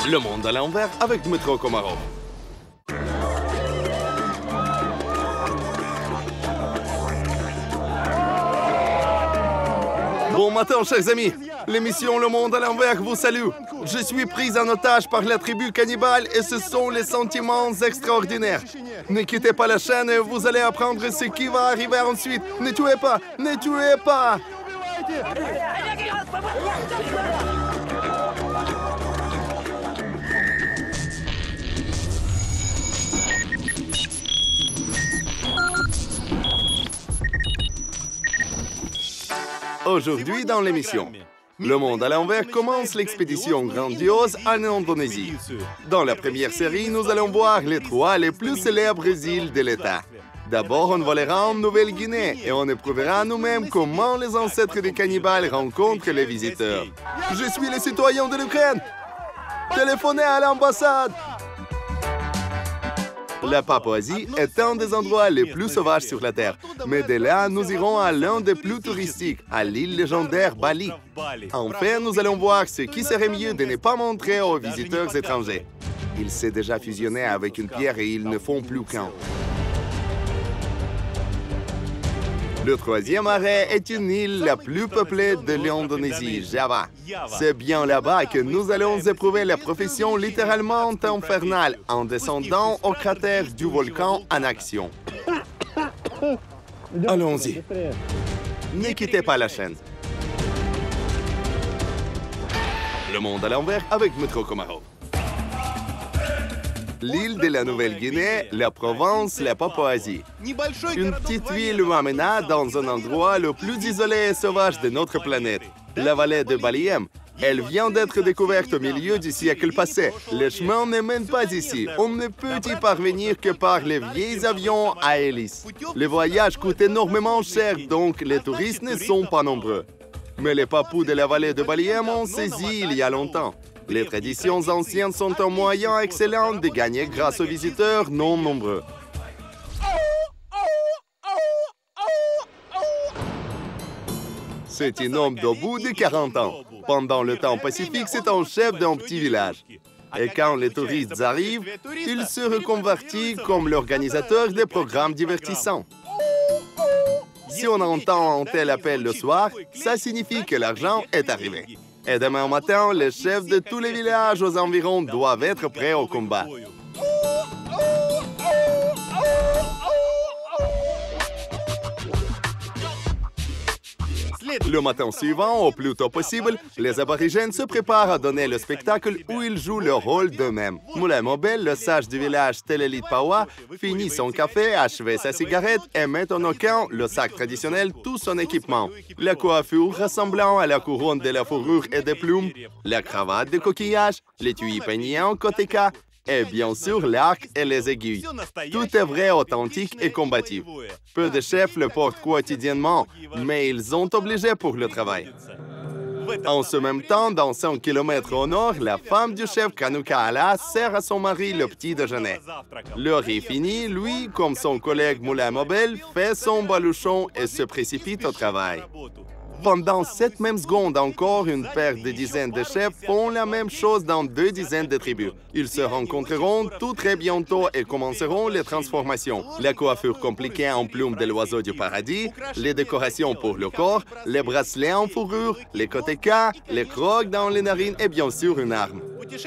Le monde à l'envers avec Dmytro Komarov. Bon matin, chers amis. L'émission Le Monde à l'envers vous salue. Je suis prise en otage par la tribu cannibale et ce sont les sentiments extraordinaires. Ne quittez pas la chaîne et vous allez apprendre ce qui va arriver ensuite. Ne tuez pas, ne tuez pas. Aujourd'hui dans l'émission, Le Monde à l'envers commence l'expédition grandiose en Indonésie. Dans la première série, nous allons voir les 3 les plus célèbres îles de l'État. D'abord, on volera en Nouvelle-Guinée et on éprouvera nous-mêmes comment les ancêtres des cannibales rencontrent les visiteurs. Je suis le citoyen de l'Ukraine! Téléphonez à l'ambassade! La Papouasie est un des endroits les plus sauvages sur la Terre. Mais de là, nous irons à l'un des plus touristiques, à l'île légendaire Bali. Enfin, nous allons voir ce qui serait mieux de ne pas montrer aux visiteurs étrangers. Il s'est déjà fusionné avec une pierre et ils ne font plus qu'un. Le 3e arrêt est une île la plus peuplée de l'Indonésie, Java. C'est bien là-bas que nous allons éprouver la profession littéralement infernale en descendant au cratère du volcan en action. Allons-y. Ne quittez pas la chaîne. Le monde à l'envers avec Dmytro Komarov. L'île de la Nouvelle-Guinée, la Provence, la Papouasie. Une petite ville m'amena dans un endroit le plus isolé et sauvage de notre planète, la vallée de Baliem. Elle vient d'être découverte au milieu du siècle passé. Les chemins ne mènent pas ici. On ne peut y parvenir que par les vieils avions à hélice. Les voyages coûtent énormément cher, donc les touristes ne sont pas nombreux. Mais les papous de la vallée de Baliem ont saisi il y a longtemps. Les traditions anciennes sont un moyen excellent de gagner grâce aux visiteurs non nombreux. C'est un homme debout de 40 ans. Pendant le temps pacifique, c'est un chef d'un petit village. Et quand les touristes arrivent, il se reconvertit comme l'organisateur des programmes divertissants. Si on entend un tel appel le soir, ça signifie que l'argent est arrivé. Et demain matin, les chefs de tous les villages aux environs doivent être prêts au combat. Le matin suivant, au plus tôt possible, les aborigènes se préparent à donner le spectacle où ils jouent leur rôle d'eux-mêmes. Moulay Mobel, le sage du village Telelit Pawa, finit son café, achève sa cigarette et met en aucun le sac traditionnel tout son équipement. La coiffure ressemblant à la couronne de la fourrure et des plumes, la cravate de coquillage, l'étui peigné en koteka, et bien sûr l'arc et les aiguilles. Tout est vrai, authentique et combatif. Peu de chefs le portent quotidiennement, mais ils sont obligés pour le travail. En ce même temps, dans 100 km au nord, la femme du chef Kanuka Ala sert à son mari le petit déjeuner. L'heure est finie, lui, comme son collègue Moulay Mobel, fait son baluchon et se précipite au travail. Pendant cette même seconde encore, une paire de dizaines de chefs font la même chose dans 2 dizaines de tribus. Ils se rencontreront tout très bientôt et commenceront les transformations. La coiffure compliquée en plumes de l'oiseau du paradis, les décorations pour le corps, les bracelets en fourrure, les kotekas, les crocs dans les narines et bien sûr une arme.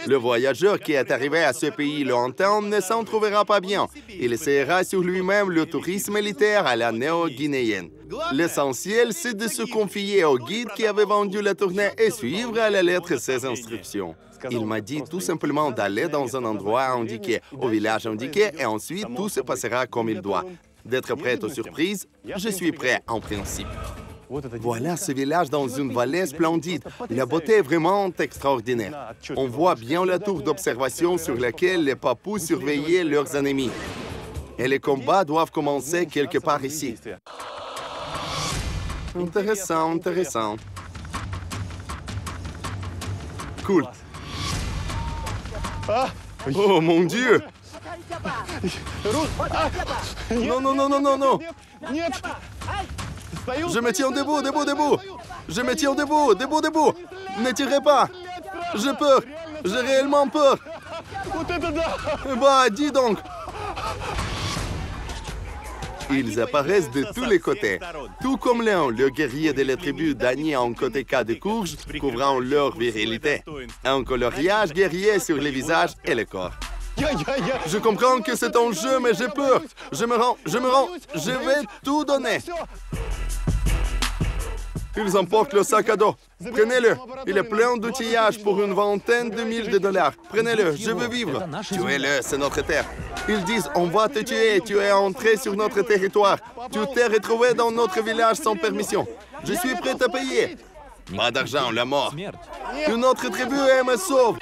Le voyageur qui est arrivé à ce pays lointain ne s'en trouvera pas bien. Il essaiera sur lui-même le tourisme militaire à la néo-guinéenne. L'essentiel, c'est de se confier au guide qui avait vendu la tournée et suivre à la lettre ses instructions. Il m'a dit tout simplement d'aller dans un endroit indiqué, au village indiqué, et ensuite tout se passera comme il doit. D'être prêt aux surprises, je suis prêt en principe. Voilà ce village dans une vallée splendide. La beauté est vraiment extraordinaire. On voit bien la tour d'observation sur laquelle les papous surveillaient leurs ennemis. Et les combats doivent commencer quelque part ici. Intéressant, intéressant. Cool. Oh mon Dieu! Non, non, non, non, non, non! Je me tiens debout, debout, debout! Je me tiens debout, debout, debout! Ne tirez pas! J'ai peur! J'ai réellement peur. Bah, dis donc. Ils apparaissent de tous les côtés. Tout comme Léon, le guerrier de la tribu Dany en Koteka de Courge, couvrant leur virilité. Un coloriage guerrier sur les visages et le corps. Je comprends que c'est un jeu, mais j'ai peur. Je me rends, je vais tout donner. Ils emportent le sac à dos. Prenez-le. Il est plein d'outillages pour une vingtaine de mille de dollars. Prenez-le, je veux vivre. Tuez-le, c'est notre terre. Ils disent, on va te tuer, tu es entré sur notre territoire. Tu t'es retrouvé dans notre village sans permission. Je suis prêt à payer. Pas d'argent, la mort. Une autre tribu me sauve.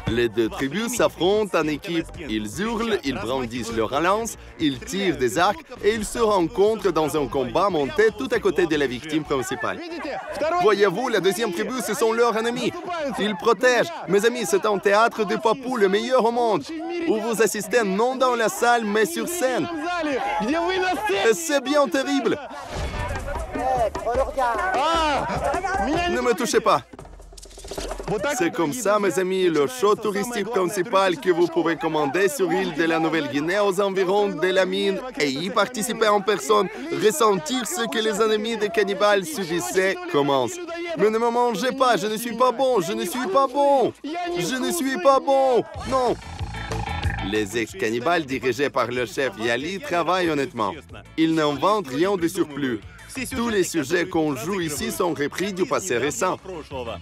Les deux tribus s'affrontent en équipe. Ils hurlent, ils brandissent leurs lances, ils tirent des arcs et ils se rencontrent dans un combat monté tout à côté de la victime principale. Voyez-vous, la deuxième tribu, ce sont leurs ennemis. Ils protègent. Mes amis, c'est un théâtre de papous, le meilleur au monde, où vous assistez non dans la salle, mais sur scène. Et c'est bien terrible. Ne me touchez pas. C'est comme ça, mes amis, le show touristique principal que vous pouvez commander sur l'île de la Nouvelle-Guinée aux environs de la mine et y participer en personne, ressentir ce que les ennemis des cannibales subissaient commence. Mais ne me mangez pas, je ne suis pas bon, je ne suis pas bon, je ne suis pas bon, non. Les ex-cannibales dirigés par le chef Yali travaillent honnêtement. Ils n'inventent rien de surplus. Tous les sujets qu'on joue ici sont repris du passé récent.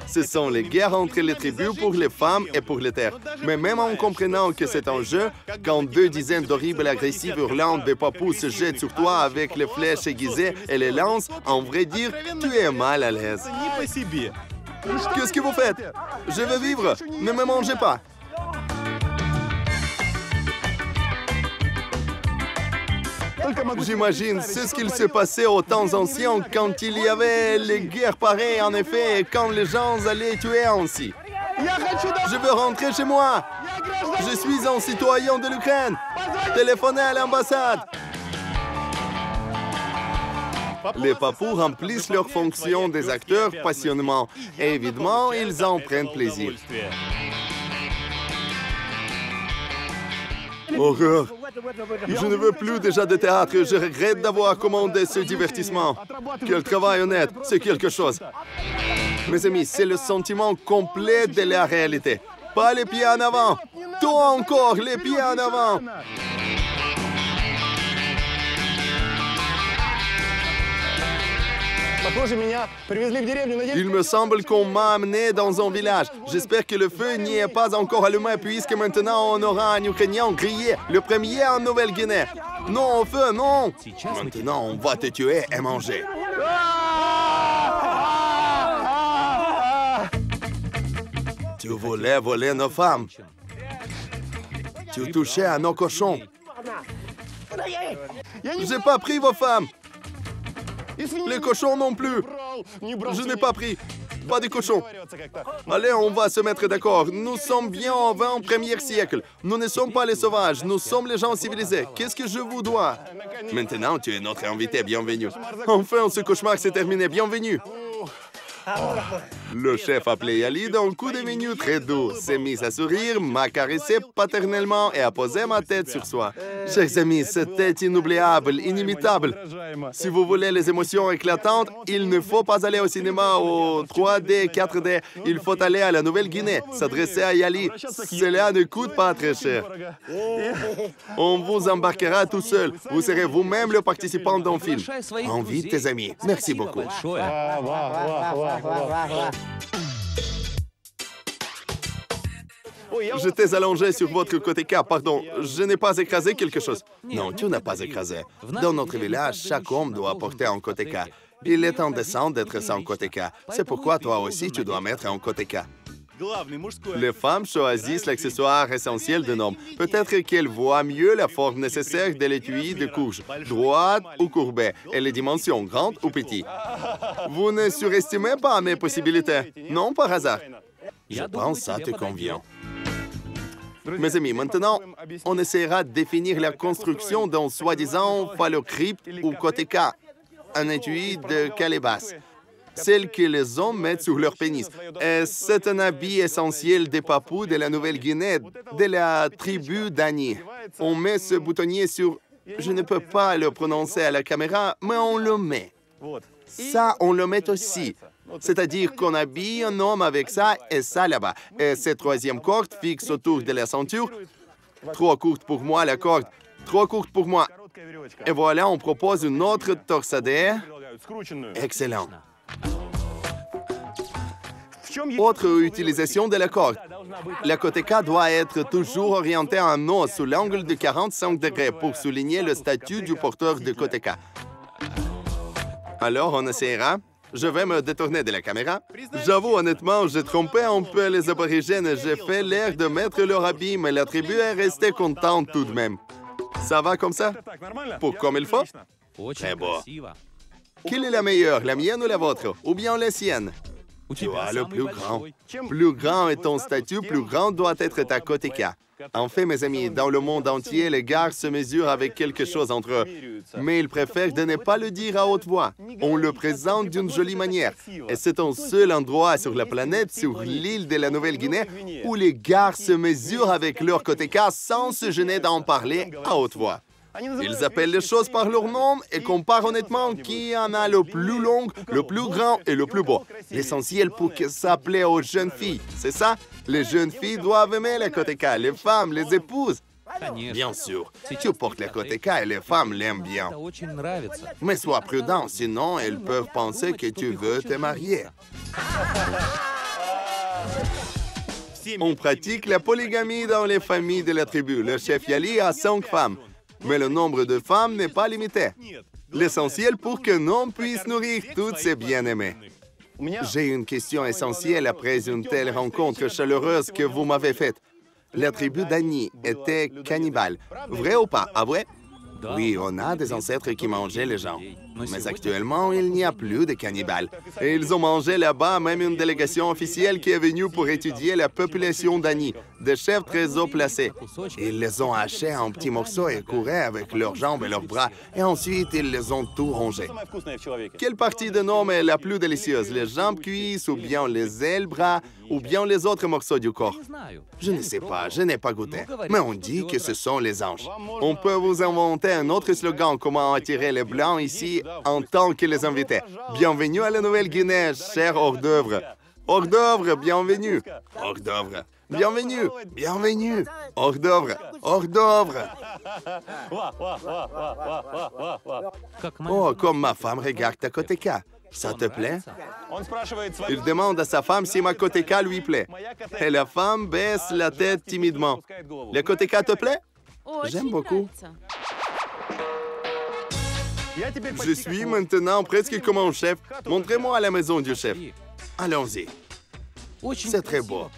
Ce sont les guerres entre les tribus pour les femmes et pour les terres. Mais même en comprenant que c'est un jeu, quand 2 dizaines d'horribles agressifs hurlants de papous se jettent sur toi avec les flèches aiguisées et les lances, en vrai dire, tu es mal à l'aise. Qu'est-ce que vous faites? Je veux vivre, ne me mangez pas. J'imagine, c'est ce qu'il se passait aux temps anciens quand il y avait les guerres pareilles, en effet, et quand les gens allaient tuer ainsi. Je veux rentrer chez moi. Je suis un citoyen de l'Ukraine. Téléphonez à l'ambassade. Les papous remplissent leur fonction des acteurs passionnément. Et évidemment, ils en prennent plaisir. Horreur! Je ne veux plus déjà de théâtre. Je regrette d'avoir commandé ce divertissement. Quel travail honnête, c'est quelque chose. Mes amis, c'est le sentiment complet de la réalité. Pas les pieds en avant. Toi encore, les pieds en avant. Il me semble qu'on m'a amené dans un village. J'espère que le feu n'y est pas encore allumé puisque maintenant on aura un Ukrainien grillé, le premier en Nouvelle-Guinée. Non, au feu, non! Maintenant, on va te tuer et manger. Tu voulais voler nos femmes. Tu touchais à nos cochons. J'ai pas pris vos femmes. Les cochons non plus. Je n'ai pas pris. Pas de cochons. Allez, on va se mettre d'accord. Nous sommes bien au 21e siècle. Nous ne sommes pas les sauvages. Nous sommes les gens civilisés. Qu'est-ce que je vous dois? Maintenant, tu es notre invité. Bienvenue. Enfin, ce cauchemar s'est terminé. Bienvenue. Le chef appelé Yali d'un coup de menu très doux s'est mis à sourire, m'a caressé paternellement et a posé ma tête sur soi. Chers amis, c'était inoubliable, inimitable. Si vous voulez les émotions éclatantes, il ne faut pas aller au cinéma au 3D, 4D. Il faut aller à la Nouvelle-Guinée, s'adresser à Yali. Cela ne coûte pas très cher. On vous embarquera tout seul. Vous serez vous-même le participant d'un film. Invite tes amis. Merci beaucoup. J'étais allongé sur votre Koteka, pardon. Je n'ai pas écrasé quelque chose. Non, tu n'as pas écrasé. Dans notre village, chaque homme doit porter un Koteka. Il est indécent d'être sans Koteka. C'est pourquoi toi aussi, tu dois mettre un Koteka. Les femmes choisissent l'accessoire essentiel d'un homme. Peut-être qu'elles voient mieux la forme nécessaire de l'étui de courge, droite ou courbée, et les dimensions, grandes ou petites. Vous ne surestimez pas mes possibilités, non par hasard. Je pense que ça te convient. Mes amis, maintenant, on essaiera de définir la construction d'un soi-disant phallocrypte ou Koteka, un étui de calebasse. celle que les hommes mettent sur leur pénis. Et c'est un habit essentiel des Papous de la Nouvelle-Guinée, de la tribu Dani. On met ce boutonnier sur... Je ne peux pas le prononcer à la caméra, mais on le met. Ça, on le met aussi. C'est-à-dire qu'on habille un homme avec ça et ça là-bas. Et cette troisième corde fixe autour de la ceinture. Trop courte pour moi, la corde. Trop courte pour moi. Et voilà, on propose une autre torsade. Excellent. Autre utilisation de la corde. La koteka doit être toujours orientée en haut sous l'angle de 45 degrés pour souligner le statut du porteur de koteka. Alors, on essaiera. Je vais me détourner de la caméra. J'avoue, honnêtement, j'ai trompé un peu les aborigènes. J'ai fait l'air de mettre leur habit, mais la tribu est restée contente tout de même. Ça va comme ça? Pour comme il faut? Très beau. Quelle est la meilleure, la mienne ou la vôtre? Ou bien la sienne? Tu as le plus grand. Plus grand est ton statut, plus grand doit être ta koteka. En fait, mes amis, dans le monde entier, les gars se mesurent avec quelque chose entre eux. Mais ils préfèrent de ne pas le dire à haute voix. On le présente d'une jolie manière. Et c'est un seul endroit sur la planète, sur l'île de la Nouvelle-Guinée, où les gars se mesurent avec leur koteka sans se gêner d'en parler à haute voix. Ils appellent les choses par leur nom et comparent honnêtement qui en a le plus long, le plus grand et le plus beau. L'essentiel pour que ça plaît aux jeunes filles, c'est ça? Les jeunes filles doivent aimer la koteka, les femmes, les épouses. Bien sûr, tu portes la koteka et les femmes l'aiment bien. Mais sois prudent, sinon elles peuvent penser que tu veux te marier. On pratique la polygamie dans les familles de la tribu. Le chef Yali a 5 femmes. Mais le nombre de femmes n'est pas limité. L'essentiel pour qu'un homme puisse nourrir toutes ses bien-aimées. J'ai une question essentielle après une telle rencontre chaleureuse que vous m'avez faite. La tribu Dani était cannibale. Vrai ou pas? Ah vrai? Oui, on a des ancêtres qui mangeaient les gens. Mais actuellement, il n'y a plus de cannibales. Et ils ont mangé là-bas même une délégation officielle qui est venue pour étudier la population d'Ani, des chefs très haut placés. Ils les ont hachés en petits morceaux et couraient avec leurs jambes et leurs bras. Et ensuite, ils les ont tout rongés. Quelle partie de l'homme est la plus délicieuse? Les jambes cuisses ou bien les ailes, bras ou bien les autres morceaux du corps? Je ne sais pas, je n'ai pas goûté. Mais on dit que ce sont les anges. On peut vous inventer un autre slogan, comment attirer les Blancs ici en tant que les invités. Bienvenue à la Nouvelle-Guinée, cher hors-d'œuvre. Hors-d'œuvre, bienvenue. Hors-d'œuvre, bienvenue. Bienvenue. Hors-d'œuvre, hors-d'œuvre. Oh, comme ma femme regarde ta koteka. Ça te plaît? Il demande à sa femme si ma koteka lui plaît. Et la femme baisse la tête timidement. La koteka te plaît? J'aime beaucoup. Je suis maintenant presque comme un chef. Montrez-moi la maison du chef. Allons-y. C'est très beau.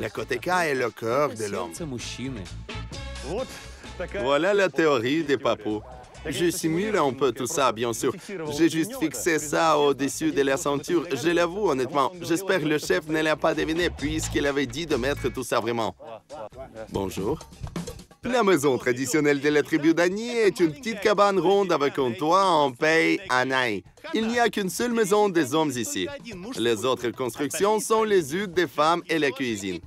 La koteka est le cœur de l'homme. Voilà la théorie des papous. Je simule un peu tout ça, bien sûr. J'ai juste fixé ça au-dessus de la ceinture. Je l'avoue, honnêtement. J'espère que le chef ne l'a pas deviné, puisqu'il avait dit de mettre tout ça vraiment. Bonjour. La maison traditionnelle de la tribu Dani est une petite cabane ronde avec un toit en paille anaï. Il n'y a qu'une seule maison des hommes ici. Les autres constructions sont les huttes des femmes et la cuisine.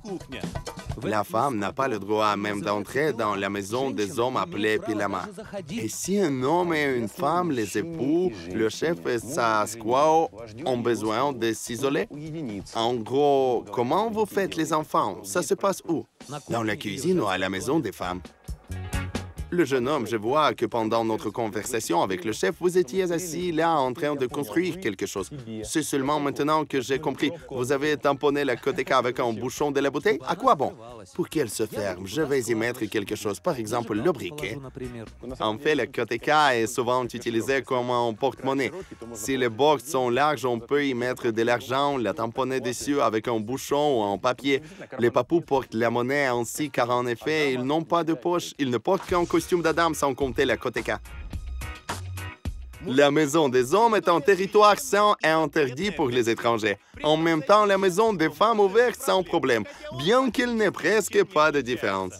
La femme n'a pas le droit même d'entrer dans la maison des hommes appelée pilama. Et si un homme et une femme, les époux, le chef et sa squaw ont besoin de s'isoler? En gros, comment vous faites les enfants? Ça se passe où? Dans la cuisine ou à la maison des femmes? Le jeune homme, je vois que pendant notre conversation avec le chef, vous étiez assis là en train de construire quelque chose. C'est seulement maintenant que j'ai compris. Vous avez tamponné la koteka avec un bouchon de la bouteille? À quoi bon? Pour qu'elle se ferme, je vais y mettre quelque chose, par exemple le briquet. En fait, la koteka est souvent utilisée comme un porte-monnaie. Si les bords sont larges, on peut y mettre de l'argent, la tamponner dessus avec un bouchon ou un papier. Les papous portent la monnaie ainsi car en effet, ils n'ont pas de poche. Ils ne portent qu'un costume d'Adam sans compter la koteka. La maison des hommes est un territoire sain et interdit pour les étrangers. En même temps, la maison des femmes ouverte sans problème, bien qu'il n'ait presque pas de différence.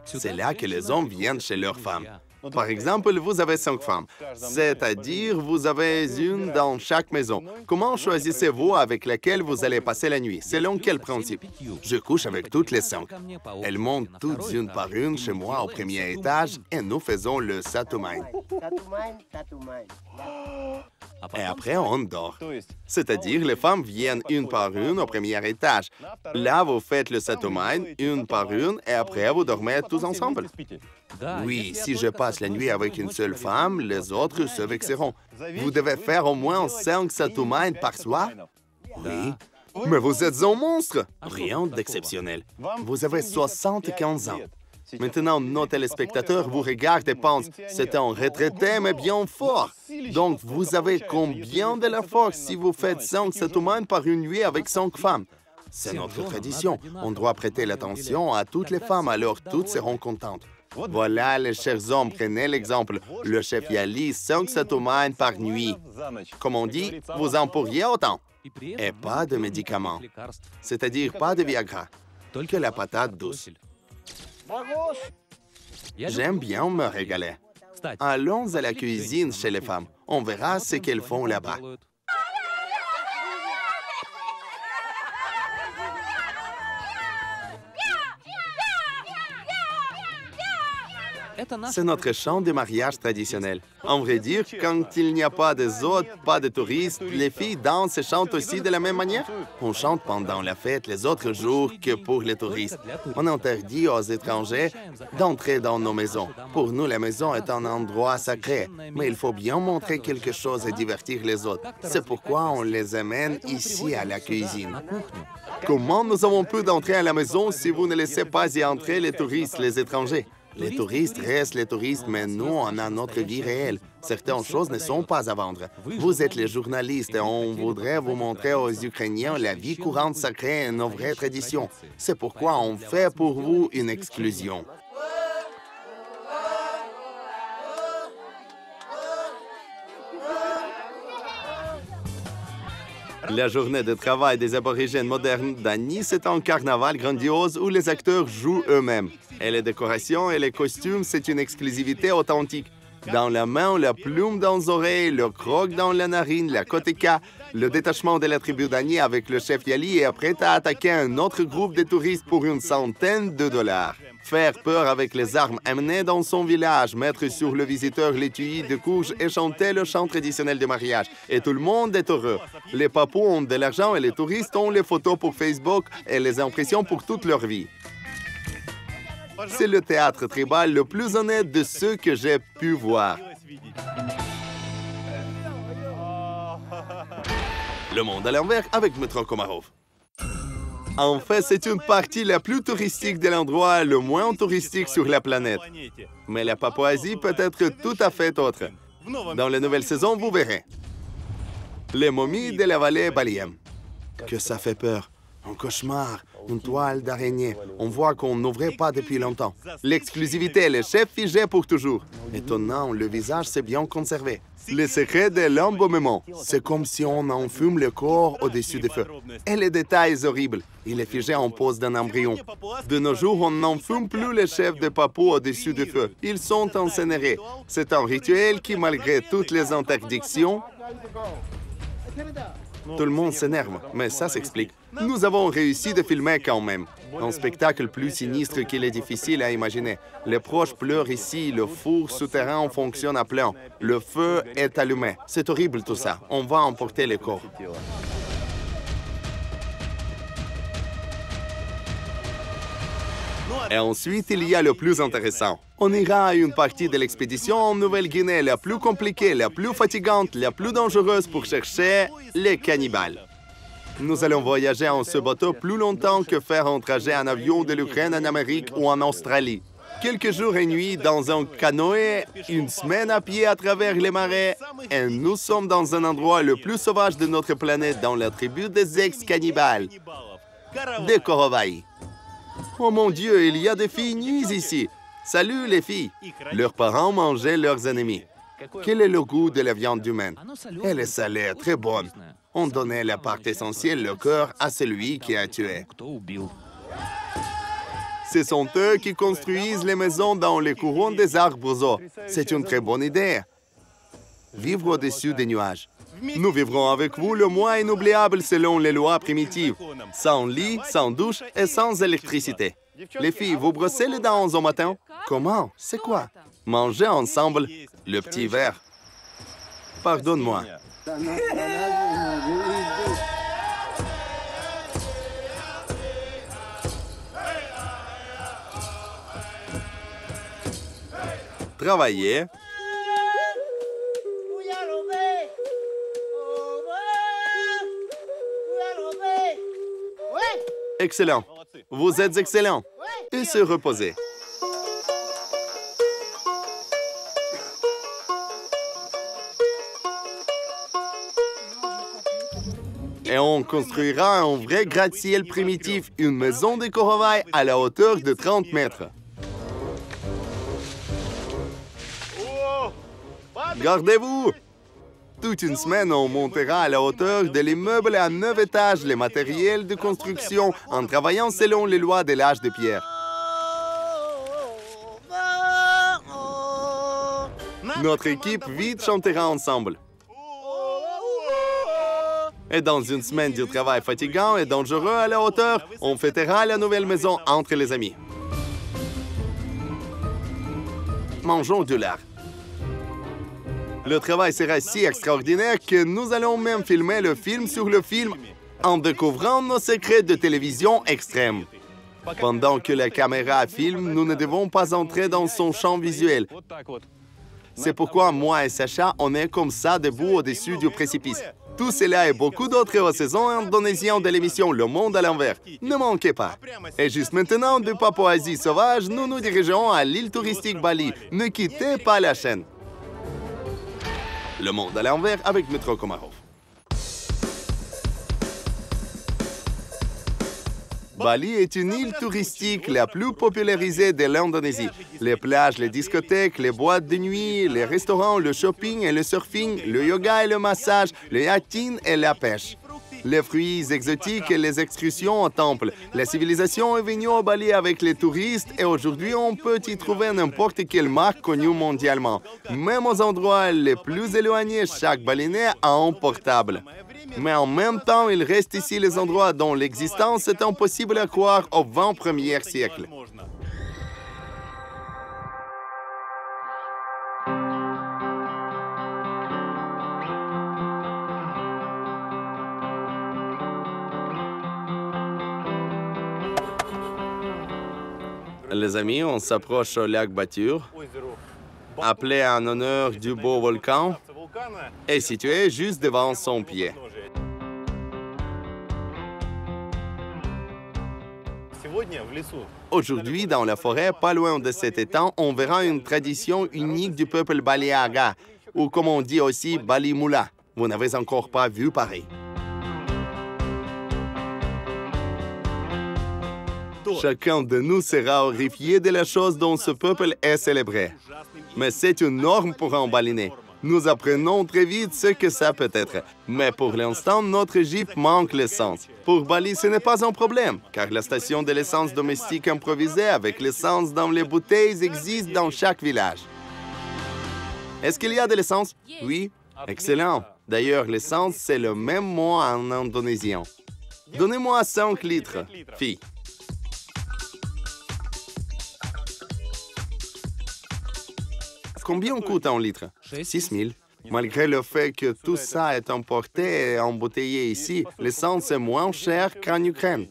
C'est là que les hommes viennent chez leurs femmes. Par exemple, vous avez 5 femmes, c'est-à-dire vous avez une dans chaque maison. Comment choisissez-vous avec laquelle vous allez passer la nuit? Selon quel principe? Je couche avec toutes les 5. Elles montent toutes une par une chez moi au premier étage et nous faisons le Satumain. Et après, on dort. C'est-à-dire, les femmes viennent une par une au premier étage. Là, vous faites le Satumain une par une et après, vous dormez tous ensemble. Oui, si je passe la nuit avec une seule femme, les autres se vexeront. Vous devez faire au moins 5 Satumain par soir? Oui. Mais vous êtes un monstre! Rien d'exceptionnel. Vous avez 75 ans. Maintenant, nos téléspectateurs vous regardent et pensent « c'est un retraité, mais bien fort ». Donc, vous avez combien de la force si vous faites 5 Satumain par une nuit avec 5 femmes? C'est notre tradition. On doit prêter l'attention à toutes les femmes, alors toutes seront contentes. Voilà, les chers hommes, prenez l'exemple. Le chef Yali, 5 Satumain par nuit. Comme on dit, vous en pourriez autant. Et pas de médicaments. C'est-à-dire pas de Viagra. Que la patate douce. J'aime bien me régaler. Allons à la cuisine chez les femmes. On verra ce qu'elles font là-bas. C'est notre chant de mariage traditionnel. En vrai dire, quand il n'y a pas de hôtes, pas de touristes, les filles dansent et chantent aussi de la même manière. On chante pendant la fête les autres jours que pour les touristes. On interdit aux étrangers d'entrer dans nos maisons. Pour nous, la maison est un endroit sacré, mais il faut bien montrer quelque chose et divertir les autres. C'est pourquoi on les amène ici à la cuisine. Comment nous avons pu d'entrer à la maison si vous ne laissez pas y entrer les touristes, les étrangers? Les touristes restent les touristes, mais nous, on a notre vie réelle. Certaines choses ne sont pas à vendre. Vous êtes les journalistes et on voudrait vous montrer aux Ukrainiens la vie courante sacrée et nos vraies traditions. C'est pourquoi on fait pour vous une exclusion. La journée de travail des aborigènes modernes d'Annie, c'est un carnaval grandiose où les acteurs jouent eux-mêmes. Et les décorations et les costumes, c'est une exclusivité authentique. Dans la main, la plume dans les oreilles, le croc dans la narine, la koteka, le détachement de la tribu d'Annie avec le chef Yali est prêt à attaquer un autre groupe de touristes pour $100. Faire peur avec les armes amenées dans son village, mettre sur le visiteur l'étui de couche et chanter le chant traditionnel de mariage. Et tout le monde est heureux. Les papous ont de l'argent et les touristes ont les photos pour Facebook et les impressions pour toute leur vie. C'est le théâtre tribal le plus honnête de ceux que j'ai pu voir. Le monde à l'envers avec Metro Komarov. En fait, c'est une partie la plus touristique de l'endroit, le moins touristique sur la planète. Mais la Papouasie peut être tout à fait autre. Dans la nouvelle saison, vous verrez. Les momies de la vallée Baliem. Que ça fait peur. Un cauchemar, une toile d'araignée. On voit qu'on n'ouvrait pas depuis longtemps. L'exclusivité, le chef figé pour toujours. Étonnant, le visage s'est bien conservé. Le secret de l'embaumement, c'est comme si on enfume le corps au-dessus du feu. Et les détails horribles, il est figé en pose d'un embryon. De nos jours, on n'enfume plus les chefs de papous au-dessus du feu. Ils sont incinérés. C'est un rituel qui, malgré toutes les interdictions, tout le monde s'énerve, mais ça s'explique. Nous avons réussi de filmer quand même. Un spectacle plus sinistre qu'il est difficile à imaginer. Les proches pleurent ici, le four souterrain fonctionne à plein. Le feu est allumé. C'est horrible tout ça. On va emporter les corps. Et ensuite, il y a le plus intéressant. On ira à une partie de l'expédition en Nouvelle-Guinée, la plus compliquée, la plus fatigante, la plus dangereuse pour chercher les cannibales. Nous allons voyager en ce bateau plus longtemps que faire un trajet en avion de l'Ukraine en Amérique ou en Australie. Quelques jours et nuits dans un canoë, une semaine à pied à travers les marais, et nous sommes dans un endroit le plus sauvage de notre planète, dans la tribu des ex-cannibales, des Korovaï. Oh mon Dieu, il y a des filles nues ici. Salut les filles. Leurs parents mangeaient leurs ennemis. Quel est le goût de la viande humaine? Elle est salée, très bonne. On donnait la part essentielle, le cœur, à celui qui a tué. Ce sont eux qui construisent les maisons dans les couronnes des arbres. C'est une très bonne idée. Vivre au-dessus des nuages. Nous vivrons avec vous le mois inoubliable selon les lois primitives, sans lit, sans douche et sans électricité. Les filles, vous brossez les dents au matin? Comment? C'est quoi? Manger ensemble le petit verre. Pardonne-moi. Travailler. Excellent. Vous êtes excellent. Et se reposer. Et on construira un vrai gratte-ciel primitif, une maison de Corrovaille à la hauteur de 30 mètres. Gardez-vous! Toute une semaine, on montera à la hauteur de l'immeuble à 9 étages les matériels de construction en travaillant selon les lois de l'âge de pierre. Notre équipe vite chantera ensemble. Et dans une semaine de travail fatigant et dangereux à la hauteur, on fêtera la nouvelle maison entre les amis. Mangeons du lard. Le travail sera si extraordinaire que nous allons même filmer le film sur le film en découvrant nos secrets de télévision extrêmes. Pendant que la caméra filme, nous ne devons pas entrer dans son champ visuel. C'est pourquoi moi et Sacha, on est comme ça debout au-dessus du précipice. Tout cela et beaucoup d'autres saisons indonésiennes de l'émission Le Monde à l'envers. Ne manquez pas. Et juste maintenant, de Papouasie sauvage, nous nous dirigeons à l'île touristique Bali. Ne quittez pas la chaîne. Le Monde à l'envers avec Metro Komarov. Bali est une île touristique la plus popularisée de l'Indonésie. Les plages, les discothèques, les boîtes de nuit, les restaurants, le shopping et le surfing, le yoga et le massage, le yachting et la pêche. Les fruits exotiques et les excursions au temple. La civilisation est venue au Bali avec les touristes et aujourd'hui on peut y trouver n'importe quelle marque connue mondialement. Même aux endroits les plus éloignés, chaque Balinais a un portable. Mais en même temps, il reste ici les endroits dont l'existence est impossible à croire au XXIe siècle. Les amis, on s'approche au lac Batur, appelé en honneur du beau volcan, et situé juste devant son pied. Aujourd'hui, dans la forêt, pas loin de cet étang, on verra une tradition unique du peuple Baliaga, ou comme on dit aussi Balimula. Vous n'avez encore pas vu pareil. Chacun de nous sera horrifié de la chose dont ce peuple est célébré. Mais c'est une norme pour un balinais. Nous apprenons très vite ce que ça peut être. Mais pour l'instant, notre Jeep manque l'essence. Pour Bali, ce n'est pas un problème, car la station de l'essence domestique improvisée avec l'essence dans les bouteilles existe dans chaque village. Est-ce qu'il y a de l'essence? Oui. Excellent. D'ailleurs, l'essence, c'est le même mot en indonésien. Donnez-moi 5 litres, fille. Combien coûte un litre? 6 000. Malgré le fait que tout ça est importé et embouteillé ici, l'essence est moins chère qu'en Ukraine.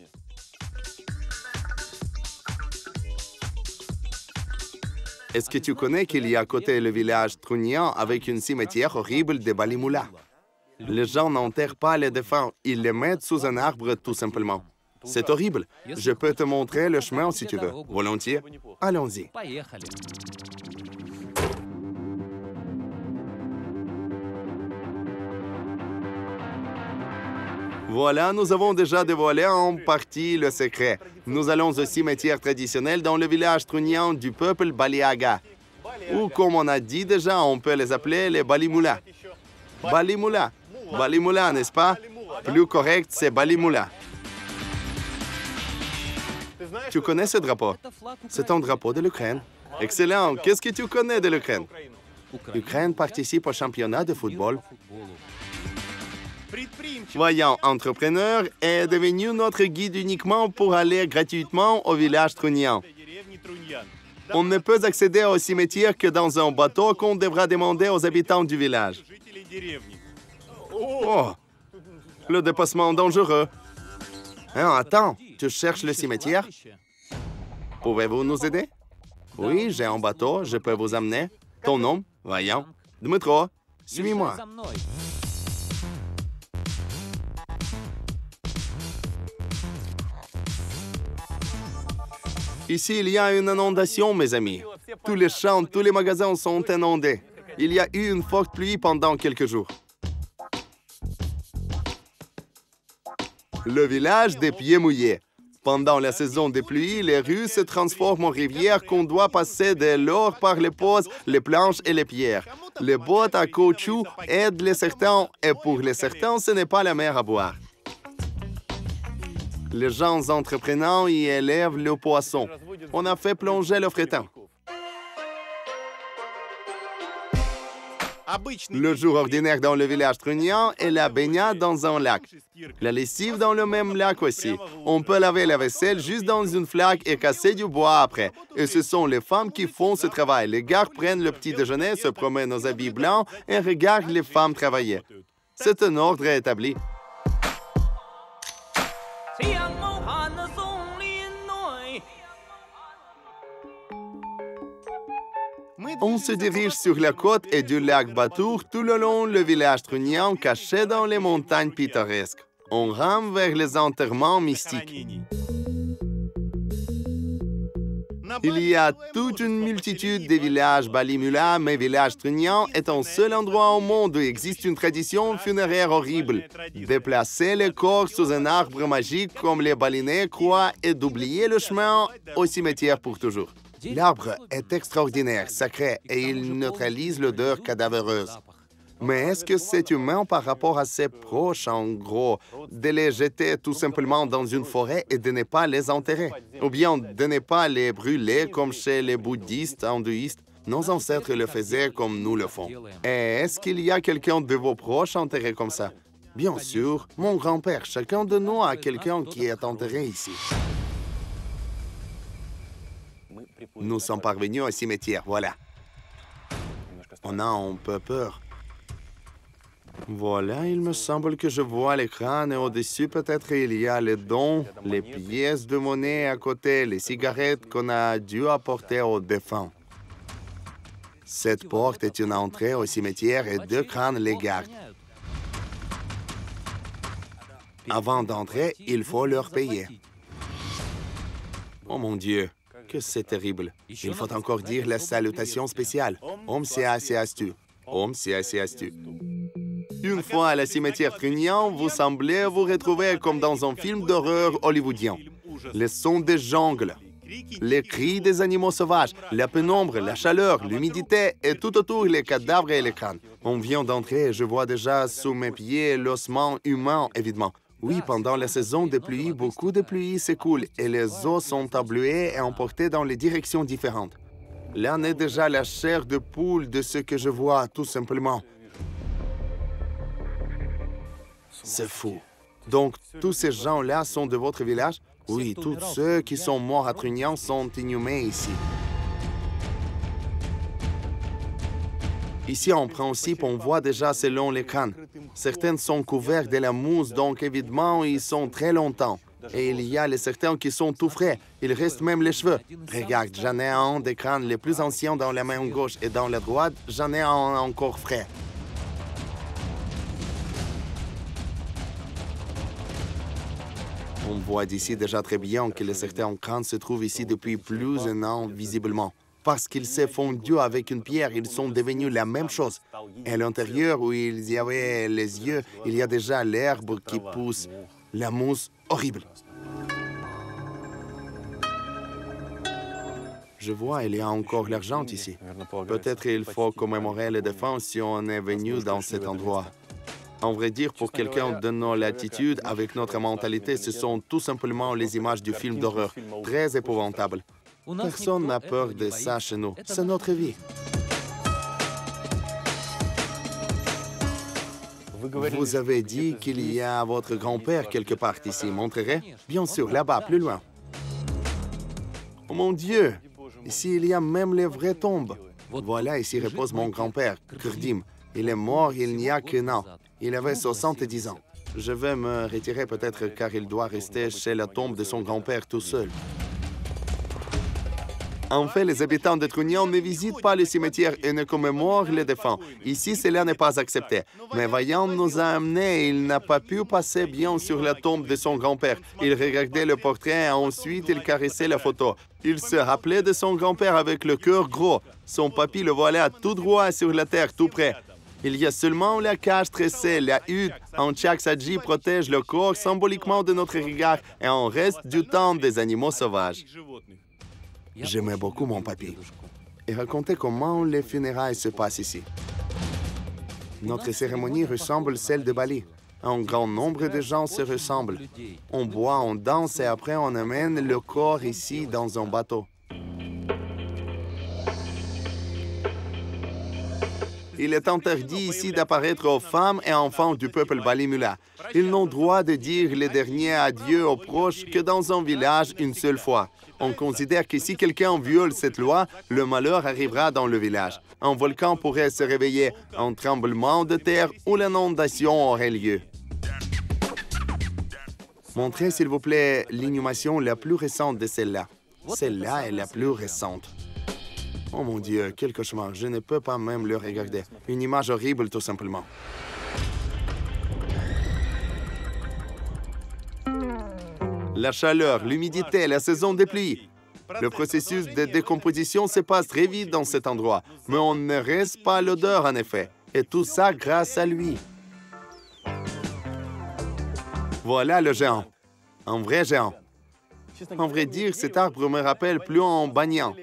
Est-ce que tu connais qu'il y a à côté le village Trunian avec une cimetière horrible de Balimula? Les gens n'enterrent pas les défunts, ils les mettent sous un arbre tout simplement. C'est horrible. Je peux te montrer le chemin si tu veux. Volontiers. Allons-y. Voilà, nous avons déjà dévoilé en partie le secret. Nous allons au cimetière traditionnel dans le village Trunian du peuple Baliaga. Ou comme on a dit déjà, on peut les appeler les Balimula. Balimula. Balimula, n'est-ce pas? Plus correct, c'est Balimula. Tu connais ce drapeau? C'est un drapeau de l'Ukraine. Excellent. Qu'est-ce que tu connais de l'Ukraine? L'Ukraine participe au championnat de football. Voyons, entrepreneur est devenu notre guide uniquement pour aller gratuitement au village Trunian. On ne peut accéder au cimetière que dans un bateau qu'on devra demander aux habitants du village. Oh! Le dépassement dangereux. Hein, attends, tu cherches le cimetière? Pouvez-vous nous aider? Oui, j'ai un bateau, je peux vous amener. Ton nom? Voyons. Dmitro, suis-moi. Ici, il y a une inondation, mes amis. Tous les champs, tous les magasins sont inondés. Il y a eu une forte pluie pendant quelques jours. Le village des pieds mouillés. Pendant la saison des pluies, les rues se transforment en rivières qu'on doit passer dès lors par les poses, les planches et les pierres. Les bottes à caoutchouc aident les certains et pour les certains, ce n'est pas la mer à boire. Les gens entreprenants y élèvent le poisson. On a fait plonger le frétin. Le jour ordinaire dans le village Trunian est la baignade dans un lac. La lessive dans le même lac aussi. On peut laver la vaisselle juste dans une flaque et casser du bois après. Et ce sont les femmes qui font ce travail. Les gars prennent le petit déjeuner, se promènent aux habits blancs et regardent les femmes travailler. C'est un ordre établi. On se dirige sur la côte et du lac Batour tout le long le village Trunian caché dans les montagnes pittoresques. On rame vers les enterrements mystiques. Il y a toute une multitude de villages Balimula, mais village Trunian est un seul endroit au monde où existe une tradition funéraire horrible. Déplacer les corps sous un arbre magique comme les balinais croient et d'oublier le chemin au cimetière pour toujours. L'arbre est extraordinaire, sacré, et il neutralise l'odeur cadavéreuse. Mais est-ce que c'est humain par rapport à ses proches, en gros, de les jeter tout simplement dans une forêt et de ne pas les enterrer? Ou bien de ne pas les brûler comme chez les bouddhistes, hindouistes? Nos ancêtres le faisaient comme nous le font. Et est-ce qu'il y a quelqu'un de vos proches enterré comme ça? Bien sûr, mon grand-père. Chacun de nous a quelqu'un qui est enterré ici. Nous sommes parvenus au cimetière, voilà. On a un peu peur. Voilà, il me semble que je vois les crânes et au-dessus, peut-être, il y a les dons, les pièces de monnaie à côté, les cigarettes qu'on a dû apporter aux défunts. Cette porte est une entrée au cimetière et 2 crânes les gardent. Avant d'entrer, il faut leur payer. Oh mon Dieu! Que c'est terrible. Il faut encore dire la salutation spéciale. Om Swastiastu. Om Swastiastu. Une fois à la cimetière Trunian, vous semblez vous retrouver comme dans un film d'horreur hollywoodien. Les sons des jungles, les cris des animaux sauvages, la pénombre, la chaleur, l'humidité et tout autour les cadavres et les crânes. On vient d'entrer et je vois déjà sous mes pieds l'ossement humain, évidemment. Oui, pendant la saison des pluies, beaucoup de pluie s'écoule et les eaux sont abluées et emportées dans les directions différentes. Là n'est déjà la chair de poule de ce que je vois, tout simplement. C'est fou. Donc, tous ces gens-là sont de votre village? Oui, tous ceux qui sont morts à Trunian sont inhumés ici. Ici, en principe, on voit déjà selon les crânes. Certaines sont couvertes de la mousse, donc évidemment, ils sont très longtemps. Et il y a les certains qui sont tout frais. Il reste même les cheveux. Regarde, j'en ai un des crânes les plus anciens dans la main gauche et dans la droite, j'en ai un encore frais. On voit d'ici déjà très bien que les certains crânes se trouvent ici depuis plus d'un an, visiblement. Parce qu'ils s'est fondu avec une pierre, ils sont devenus la même chose. Et à l'intérieur, où il y avait les yeux, il y a déjà l'herbe qui pousse, la mousse horrible. Je vois, il y a encore l'argent ici. Peut-être il faut commémorer les défunts si on est venu dans cet endroit. En vrai dire, pour quelqu'un de nos latitudes, avec notre mentalité, ce sont tout simplement les images du film d'horreur, très épouvantables. Personne n'a peur de ça chez nous. C'est notre vie. Vous avez dit qu'il y a votre grand-père quelque part ici. Montrerez? Bien sûr, là-bas, plus loin. Oh mon Dieu! Ici, il y a même les vraies tombes. Voilà, ici repose mon grand-père, Kurdim. Il est mort il n'y a qu'un an. Il avait 70 ans. Je vais me retirer peut-être car il doit rester chez la tombe de son grand-père tout seul. En fait, les habitants de Trunion ne visitent pas le cimetière et ne commémorent les défunts. Ici, cela n'est pas accepté. Mais Vaillant nous a amenés et il n'a pas pu passer bien sur la tombe de son grand-père. Il regardait le portrait et ensuite il caressait la photo. Il se rappelait de son grand-père avec le cœur gros. Son papy le voilà tout droit sur la terre, tout près. Il y a seulement la cage tressée, la hutte. Un Chaksadji protège le corps symboliquement de notre regard et on reste du temps des animaux sauvages. J'aimais beaucoup mon papy et racontait comment les funérailles se passent ici. Notre cérémonie ressemble à celle de Bali. Un grand nombre de gens se ressemblent. On boit, on danse et après on amène le corps ici dans un bateau. Il est interdit ici d'apparaître aux femmes et enfants du peuple Balimula. Ils n'ont droit de dire les derniers adieux aux proches que dans un village une seule fois. On considère que si quelqu'un viole cette loi, le malheur arrivera dans le village. Un volcan pourrait se réveiller, un tremblement de terre ou l'inondation aurait lieu. Montrez, s'il vous plaît, l'inhumation la plus récente de celle-là. Celle-là est la plus récente. Oh mon Dieu, quel cauchemar. Je ne peux pas même le regarder. Une image horrible, tout simplement. La chaleur, l'humidité, la saison des pluies. Le processus de décomposition se passe très vite dans cet endroit, mais on ne reste pas l'odeur en effet. Et tout ça grâce à lui. Voilà le géant. Un vrai géant. En vrai dire, cet arbre me rappelle plus un banyan,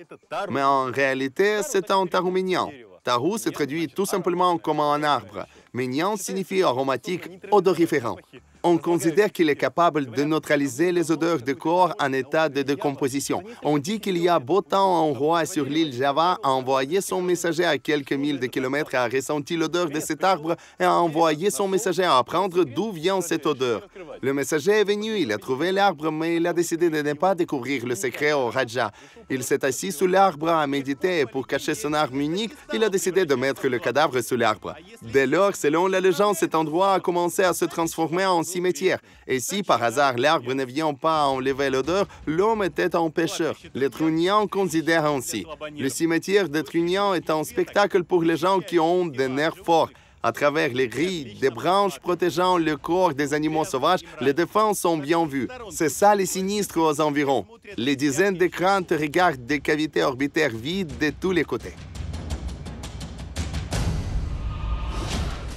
mais en réalité, c'est un taroumignan. Tarou se traduit tout simplement comme un arbre. Mignan signifie aromatique, odoriférant. On considère qu'il est capable de neutraliser les odeurs de corps en état de décomposition. On dit qu'il y a beau temps, un roi sur l'île Java a envoyé son messager à quelques milles de kilomètres et a ressenti l'odeur de cet arbre et a envoyé son messager à apprendre d'où vient cette odeur. Le messager est venu, il a trouvé l'arbre, mais il a décidé de ne pas découvrir le secret au Raja. Il s'est assis sous l'arbre à méditer et pour cacher son arme unique, il a décidé de mettre le cadavre sous l'arbre. Dès lors, selon la légende, cet endroit a commencé à se transformer en cimetière. Et si par hasard l'arbre ne vient pas enlever l'odeur, l'homme était un pécheur. Les Trunians considèrent ainsi. Le cimetière de Trunian est un spectacle pour les gens qui ont des nerfs forts. À travers les grilles, des branches protégeant le corps des animaux sauvages, les défunts sont bien vus. C'est ça les sinistres aux environs. Les dizaines de crânes te regardent des cavités orbitaires vides de tous les côtés.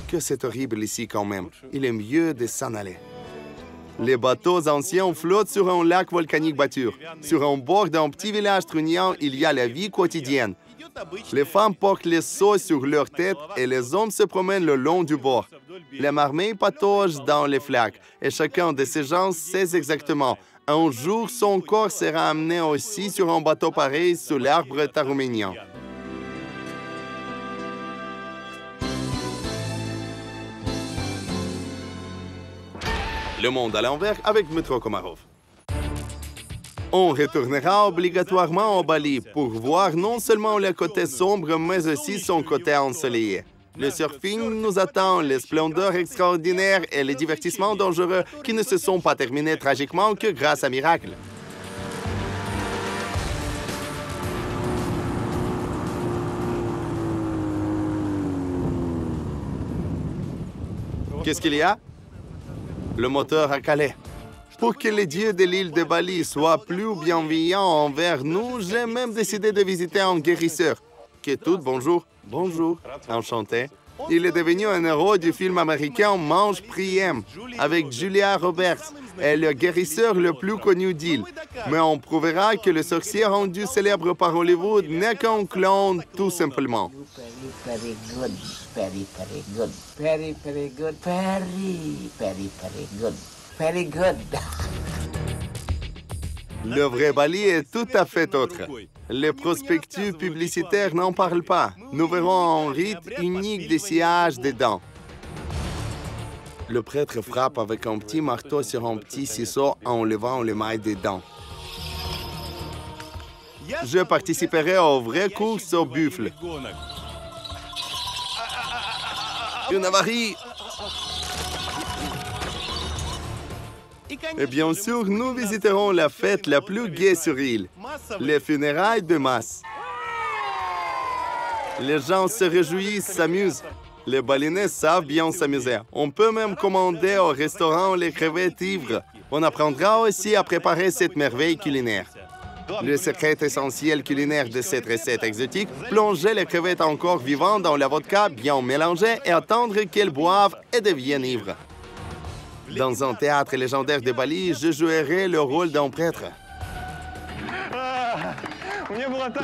Que c'est horrible ici quand même. Il est mieux de s'en aller. Les bateaux anciens flottent sur un lac volcanique battu. Sur un bord d'un petit village trunian, il y a la vie quotidienne. Les femmes portent les seaux sur leur tête et les hommes se promènent le long du bord. Les marmets pataugent dans les flaques et chacun de ces gens sait exactement. Un jour, son corps sera amené aussi sur un bateau pareil sous l'arbre taroumignan. Le monde à l'envers avec Dmytro Komarov. On retournera obligatoirement au Bali pour voir non seulement le côté sombre, mais aussi son côté ensoleillé. Le surfing nous attend, les splendeurs extraordinaires et les divertissements dangereux qui ne se sont pas terminés tragiquement que grâce à miracle. Qu'est-ce qu'il y a? Le moteur a calé. Pour que les dieux de l'île de Bali soient plus bienveillants envers nous, j'ai même décidé de visiter un guérisseur. Ketut, bonjour. Bonjour. Enchanté. Il est devenu un héros du film américain Mange, Prie, Aime avec Julia Roberts. Est le guérisseur le plus connu d'île. Mais on prouvera que le sorcier rendu célèbre par Hollywood n'est qu'un clone, tout simplement. Very good. Very, very good. Very, very good. Very, very, very good. Very good. Le vrai Bali est tout à fait autre. Les prospectus publicitaires n'en parlent pas. Nous verrons un rite unique de sciage des dents. Le prêtre frappe avec un petit marteau sur un petit ciseau en enlevant l'émail des dents. Je participerai aux vraies courses au buffle. Une avarie! Et bien sûr, nous visiterons la fête la plus gaie sur l'île, les funérailles de masse. Les gens se réjouissent, s'amusent. Les balinais savent bien s'amuser. On peut même commander au restaurant les crevettes ivres. On apprendra aussi à préparer cette merveille culinaire. Le secret essentiel culinaire de cette recette exotique, plonger les crevettes encore vivantes dans la vodka bien mélangée et attendre qu'elles boivent et deviennent ivres. Dans un théâtre légendaire de Bali, je jouerai le rôle d'un prêtre.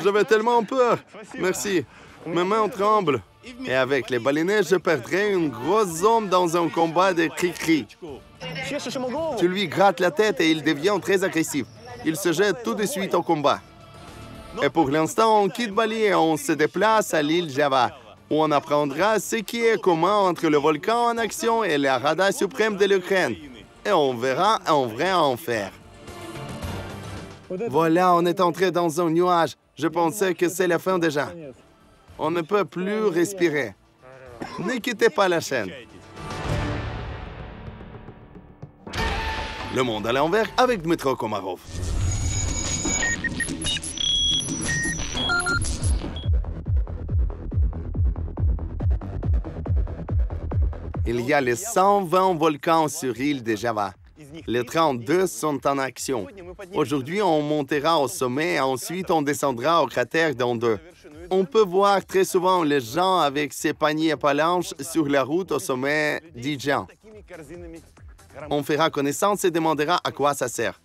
J'avais tellement peur. Merci. Mes mains tremblent. Et avec les balinais, je perdrai une grosse zone dans un combat de cri-cri. Tu lui grattes la tête et il devient très agressif. Il se jette tout de suite au combat. Et pour l'instant, on quitte Bali et on se déplace à l'île Java, où on apprendra ce qui est commun entre le volcan en action et la Rada suprême de l'Ukraine. Et on verra un vrai enfer. Voilà, on est entré dans un nuage. Je pensais que c'est la fin déjà. On ne peut plus respirer. Ne quittez pas la chaîne. Le monde à l'envers avec Dmytro Komarov. Il y a les 120 volcans sur l'île de Java. Les 32 sont en action. Aujourd'hui, on montera au sommet et ensuite on descendra au cratère d'en deux. On peut voir très souvent les gens avec ces paniers à palanches sur la route au sommet d'Ijan. On fera connaissance et demandera à quoi ça sert.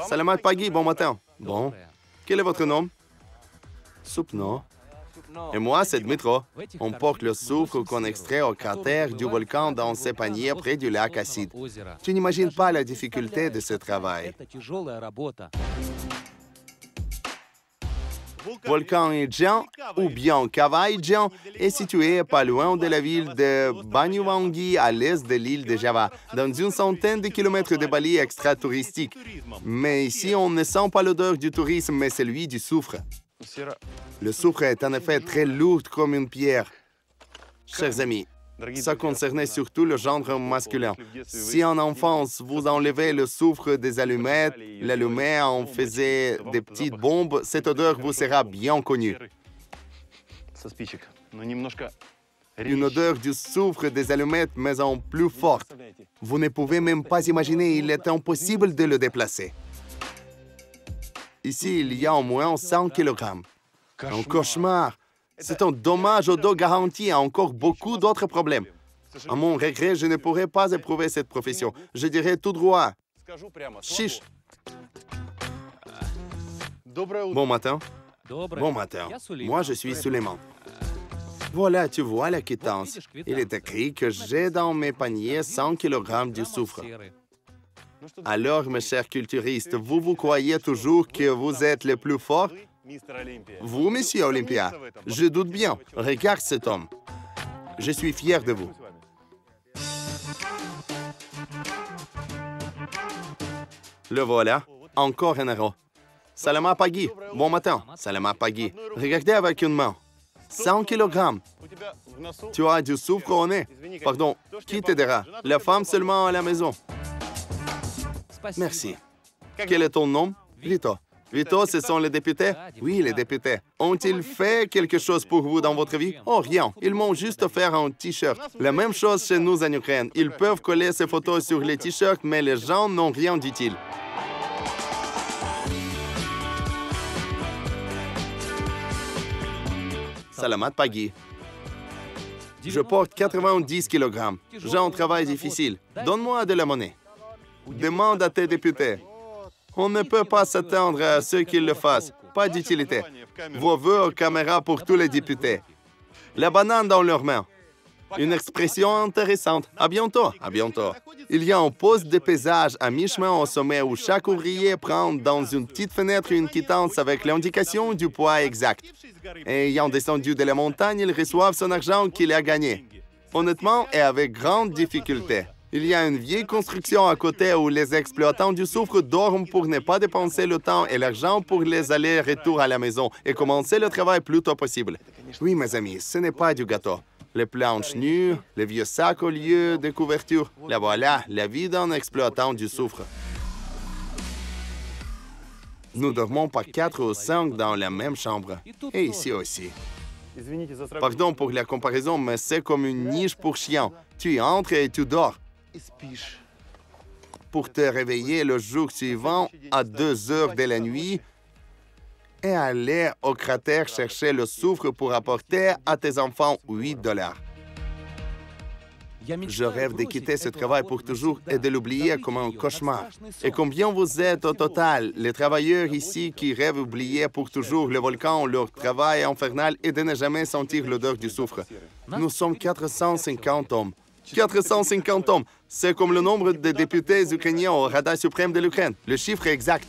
Salamat Pagi, bon matin. Bon. Quel est votre nom? Soupno. Et moi, c'est Dmytro. On porte le soufre qu'on extrait au cratère du volcan dans ces paniers près du lac acide. Tu n'imagines pas la difficulté de ce travail. Volcan Ijan, ou bien Kava Ijan, est situé pas loin de la ville de Banyuwangi, à l'est de l'île de Java, dans une centaine de kilomètres de Bali extra-touristique. Mais ici, on ne sent pas l'odeur du tourisme, mais celui du soufre. Le soufre est en effet très lourd comme une pierre. Chers amis, ça concernait surtout le genre masculin. Si en enfance, vous enlevez le soufre des allumettes, l'allumé en faisait des petites bombes, cette odeur vous sera bien connue. Une odeur du soufre des allumettes, mais en plus forte. Vous ne pouvez même pas imaginer, il est impossible de le déplacer. Ici, il y a au moins 100 kg. Un cauchemar. C'est un dommage au dos garanti et encore beaucoup d'autres problèmes. À mon regret, je ne pourrais pas éprouver cette profession. Je dirais tout droit. Chiche. Bon matin. Bon matin. Moi, je suis Suleiman. Voilà, tu vois la quittance. Il est écrit que j'ai dans mes paniers 100 kg de soufre. Alors, mes chers culturistes, vous croyez toujours que vous êtes les plus forts? Vous, monsieur Olympia, je doute bien. Regarde cet homme. Je suis fier de vous. Le voilà. Encore un héros. Salamat Pagi. Bon matin. Salamat Pagi. Regardez avec une main. 100 kg. Tu as du soufre au nez. Pardon, qui t'aidera? La femme seulement à la maison. Merci. Quel est ton nom? Vito. Vito, ce sont les députés? Oui, les députés. Ont-ils fait quelque chose pour vous dans votre vie? Oh, rien. Ils m'ont juste offert un T-shirt. La même chose chez nous en Ukraine. Ils peuvent coller ces photos sur les T-shirts, mais les gens n'ont rien d'utile. Salamat Pagi. Je porte 90 kg. J'ai un travail difficile. Donne-moi de la monnaie. Demande à tes députés. On ne peut pas s'attendre à ce qu'ils le fassent. Pas d'utilité. Vos vœux aux caméras pour tous les députés. La banane dans leurs mains. Une expression intéressante. À bientôt. À bientôt. Il y a un poste de pesage à mi-chemin au sommet où chaque ouvrier prend dans une petite fenêtre une quittance avec l'indication du poids exact. Et ayant descendu de la montagne, ils reçoivent son argent qu'il a gagné. Honnêtement et avec grande difficulté. Il y a une vieille construction à côté où les exploitants du soufre dorment pour ne pas dépenser le temps et l'argent pour les allers-retours à la maison et commencer le travail plus tôt possible. Oui, mes amis, ce n'est pas du gâteau. Les planches nues, les vieux sacs au lieu de couverture. Là voilà, la vie d'un exploitant du soufre. Nous dormons par 4 ou 5 dans la même chambre. Et ici aussi. Pardon pour la comparaison, mais c'est comme une niche pour chien. Tu entres et tu dors. Pour te réveiller le jour suivant à 2 heures de la nuit et aller au cratère chercher le soufre pour apporter à tes enfants 8 $. Je rêve de quitter ce travail pour toujours et de l'oublier comme un cauchemar. Et combien vous êtes au total, les travailleurs ici qui rêvent d'oublier pour toujours le volcan, leur travail infernal et de ne jamais sentir l'odeur du soufre? Nous sommes 450 hommes. 450 hommes, c'est comme le nombre de députés ukrainiens au Rada suprême de l'Ukraine. Le chiffre est exact.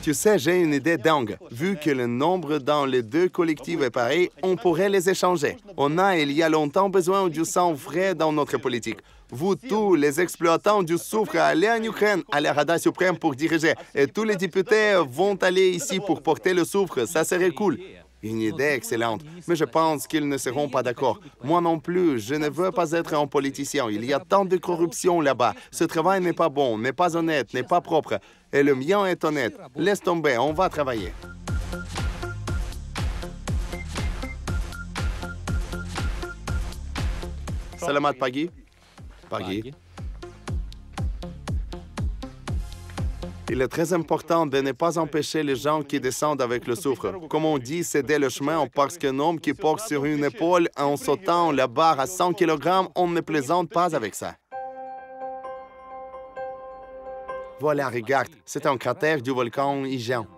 Tu sais, j'ai une idée dingue. Vu que le nombre dans les deux collectifs est pareil, on pourrait les échanger. On a, il y a longtemps, besoin du sang frais dans notre politique. Vous tous, les exploitants du soufre, allez en Ukraine, à la Rada suprême pour diriger. Et tous les députés vont aller ici pour porter le soufre. Ça serait cool. Une idée excellente, mais je pense qu'ils ne seront pas d'accord. Moi non plus, je ne veux pas être un politicien. Il y a tant de corruption là-bas. Ce travail n'est pas bon, n'est pas honnête, n'est pas propre. Et le mien est honnête. Laisse tomber, on va travailler. Salamat pagi. Pagi. Il est très important de ne pas empêcher les gens qui descendent avec le soufre. Comme on dit, céder le chemin parce qu'un homme qui porte sur une épaule en sautant la barre à 100 kg, on ne plaisante pas avec ça. Voilà, regarde, c'est un cratère du volcan Ijan.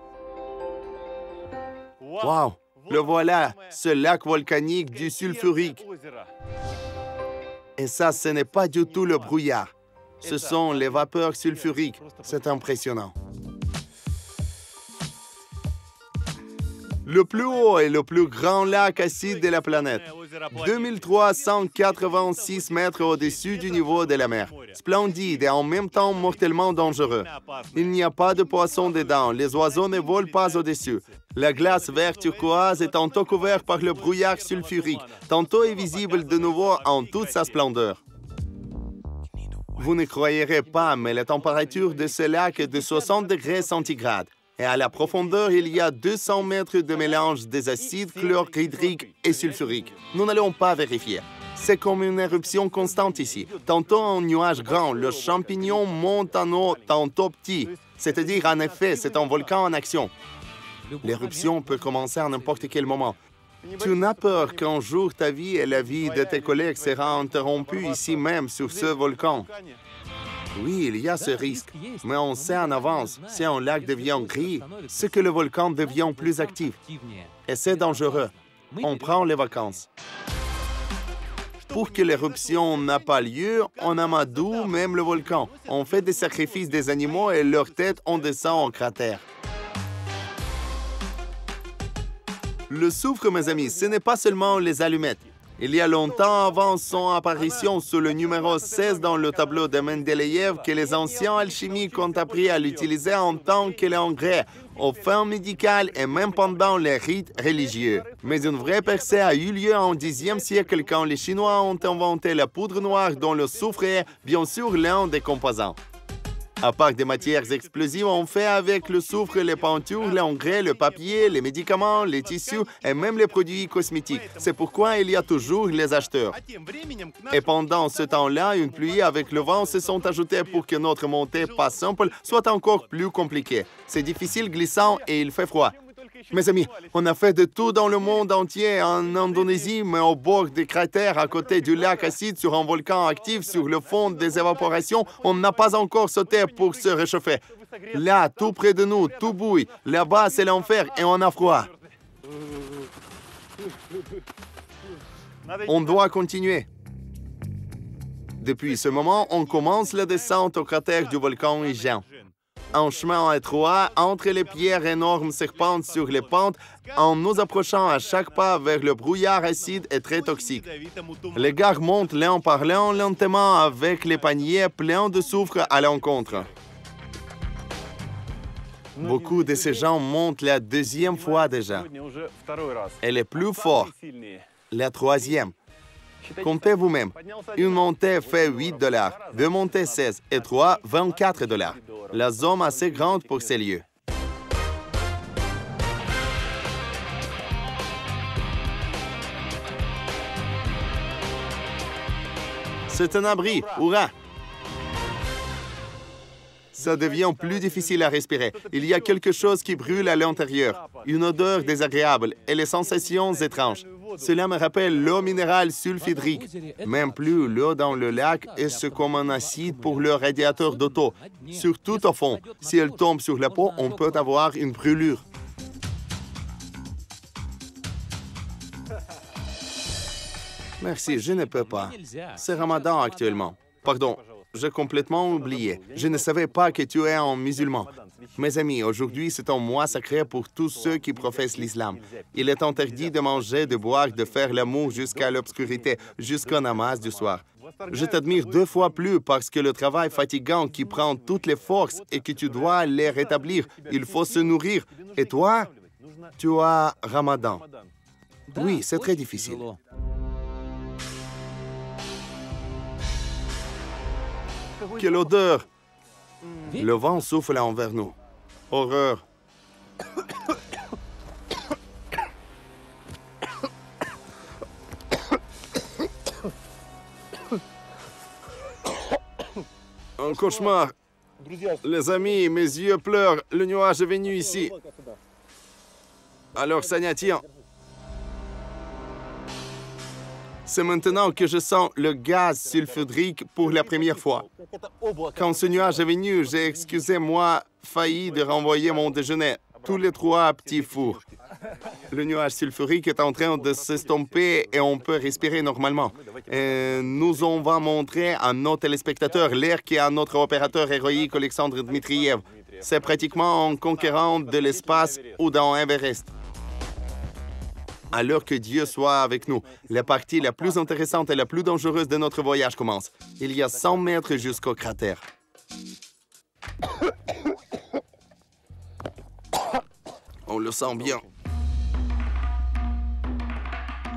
Wow, le voilà, ce lac volcanique du sulfurique. Et ça, ce n'est pas du tout le brouillard. Ce sont les vapeurs sulfuriques. C'est impressionnant. Le plus haut et le plus grand lac acide de la planète. 2386 mètres au-dessus du niveau de la mer. Splendide et en même temps mortellement dangereux. Il n'y a pas de poissons dedans. Les oiseaux ne volent pas au-dessus. La glace vert turquoise est tantôt couverte par le brouillard sulfurique, tantôt est visible de nouveau en toute sa splendeur. Vous ne croyerez pas, mais la température de ce lac est de 60 degrés centigrades. Et à la profondeur, il y a 200 mètres de mélange des acides chlorhydriques et sulfuriques. Nous n'allons pas vérifier. C'est comme une éruption constante ici. Tantôt un nuage grand, le champignon monte en eau, tantôt petit. C'est-à-dire, en effet, c'est un volcan en action. L'éruption peut commencer à n'importe quel moment. Tu n'as peur qu'un jour ta vie et la vie de tes collègues sera interrompue ici même sur ce volcan. Oui, il y a ce risque, mais on sait en avance, si un lac devient gris, c'est que le volcan devient plus actif. Et c'est dangereux. On prend les vacances. Pour que l'éruption n'ait pas lieu, on amadoue même le volcan. On fait des sacrifices des animaux et leur tête, on descend en cratère. Le soufre, mes amis, ce n'est pas seulement les allumettes. Il y a longtemps avant son apparition sous le numéro 16 dans le tableau de Mendeleïev que les anciens alchimistes ont appris à l'utiliser en tant qu'engrais, aux fins médicales et même pendant les rites religieux. Mais une vraie percée a eu lieu en Xe siècle quand les Chinois ont inventé la poudre noire dont le soufre est, bien sûr, l'un des composants. À part des matières explosives, on fait avec le soufre les peintures, l'engrais, le papier, les médicaments, les tissus et même les produits cosmétiques. C'est pourquoi il y a toujours les acheteurs. Et pendant ce temps-là, une pluie avec le vent se sont ajoutées pour que notre montée pas simple soit encore plus compliquée. C'est difficile, glissant et il fait froid. Mes amis, on a fait de tout dans le monde entier, en Indonésie, mais au bord des cratères, à côté du lac acide, sur un volcan actif, sur le fond des évaporations, on n'a pas encore sauté pour se réchauffer. Là, tout près de nous, tout bouille. Là-bas, c'est l'enfer et on a froid. On doit continuer. Depuis ce moment, on commence la descente au cratère du volcan Ijen. Un chemin étroit entre les pierres énormes serpentent sur les pentes en nous approchant à chaque pas vers le brouillard acide et très toxique. Les gars montent l'un par l'un lentement avec les paniers pleins de soufre à l'encontre. Beaucoup de ces gens montent la deuxième fois déjà. Et les plus forts, la troisième. Comptez vous-même. Une montée fait $8, deux montées 16 et 3, $24. La zone assez grande pour ces lieux. C'est un abri, hurrah! Ça devient plus difficile à respirer. Il y a quelque chose qui brûle à l'intérieur, une odeur désagréable et les sensations étranges. Cela me rappelle l'eau minérale sulfhydrique. Même plus, l'eau dans le lac est comme un acide pour le radiateur d'auto. Surtout au fond, si elle tombe sur la peau, on peut avoir une brûlure. Merci, je ne peux pas. C'est Ramadan actuellement. Pardon, j'ai complètement oublié. Je ne savais pas que tu es un musulman. Mes amis, aujourd'hui, c'est un mois sacré pour tous ceux qui professent l'islam. Il est interdit de manger, de boire, de faire l'amour jusqu'à l'obscurité, jusqu'au namaz du soir. Je t'admire 2 fois plus parce que le travail fatigant qui prend toutes les forces et que tu dois les rétablir, il faut se nourrir. Et toi, tu as Ramadan. Oui, c'est très difficile. Quelle odeur! Le vent souffle envers nous. Horreur! Un cauchemar! Les amis, mes yeux pleurent. Le nuage est venu ici. Alors, Sanya, tiens. C'est maintenant que je sens le gaz sulfhydrique pour la première fois. Quand ce nuage est venu, j'ai, excusez-moi, failli de renvoyer mon déjeuner. Tous les 3 petits fours. Le nuage sulfurique est en train de s'estomper et on peut respirer normalement. Et nous on va montrer à nos téléspectateurs l'air qui est à notre opérateur héroïque Alexandre Dmitriev. C'est pratiquement un conquérant de l'espace ou dans Everest. Alors que Dieu soit avec nous, la partie la plus intéressante et la plus dangereuse de notre voyage commence. Il y a 100 mètres jusqu'au cratère. On le sent bien.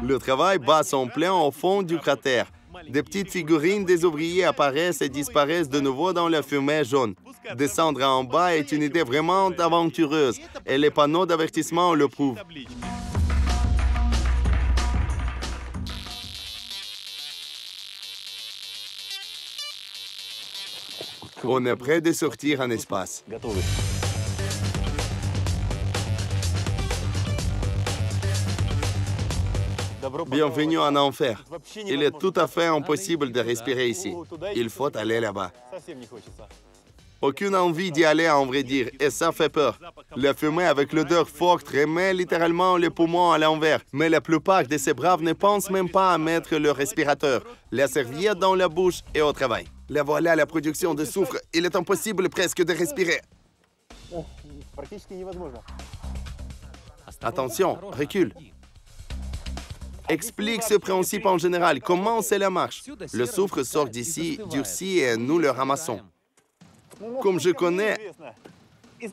Le travail bat son plein au fond du cratère. Des petites figurines des ouvriers apparaissent et disparaissent de nouveau dans la fumée jaune. Descendre en bas est une idée vraiment aventureuse et les panneaux d'avertissement le prouvent. On est prêt de sortir en espace. Bienvenue en enfer. Il est tout à fait impossible de respirer ici. Il faut aller là-bas. Aucune envie d'y aller, en vrai dire, et ça fait peur. La fumée avec l'odeur forte remet littéralement les poumons à l'envers. Mais la plupart de ces braves ne pensent même pas à mettre le respirateur, la serviette dans la bouche et au travail. Là voilà la production de soufre. Il est impossible presque de respirer. Attention, recule. Explique ce principe en général. Comment cela marche? Le soufre sort d'ici, durci et nous le ramassons. Comme je connais,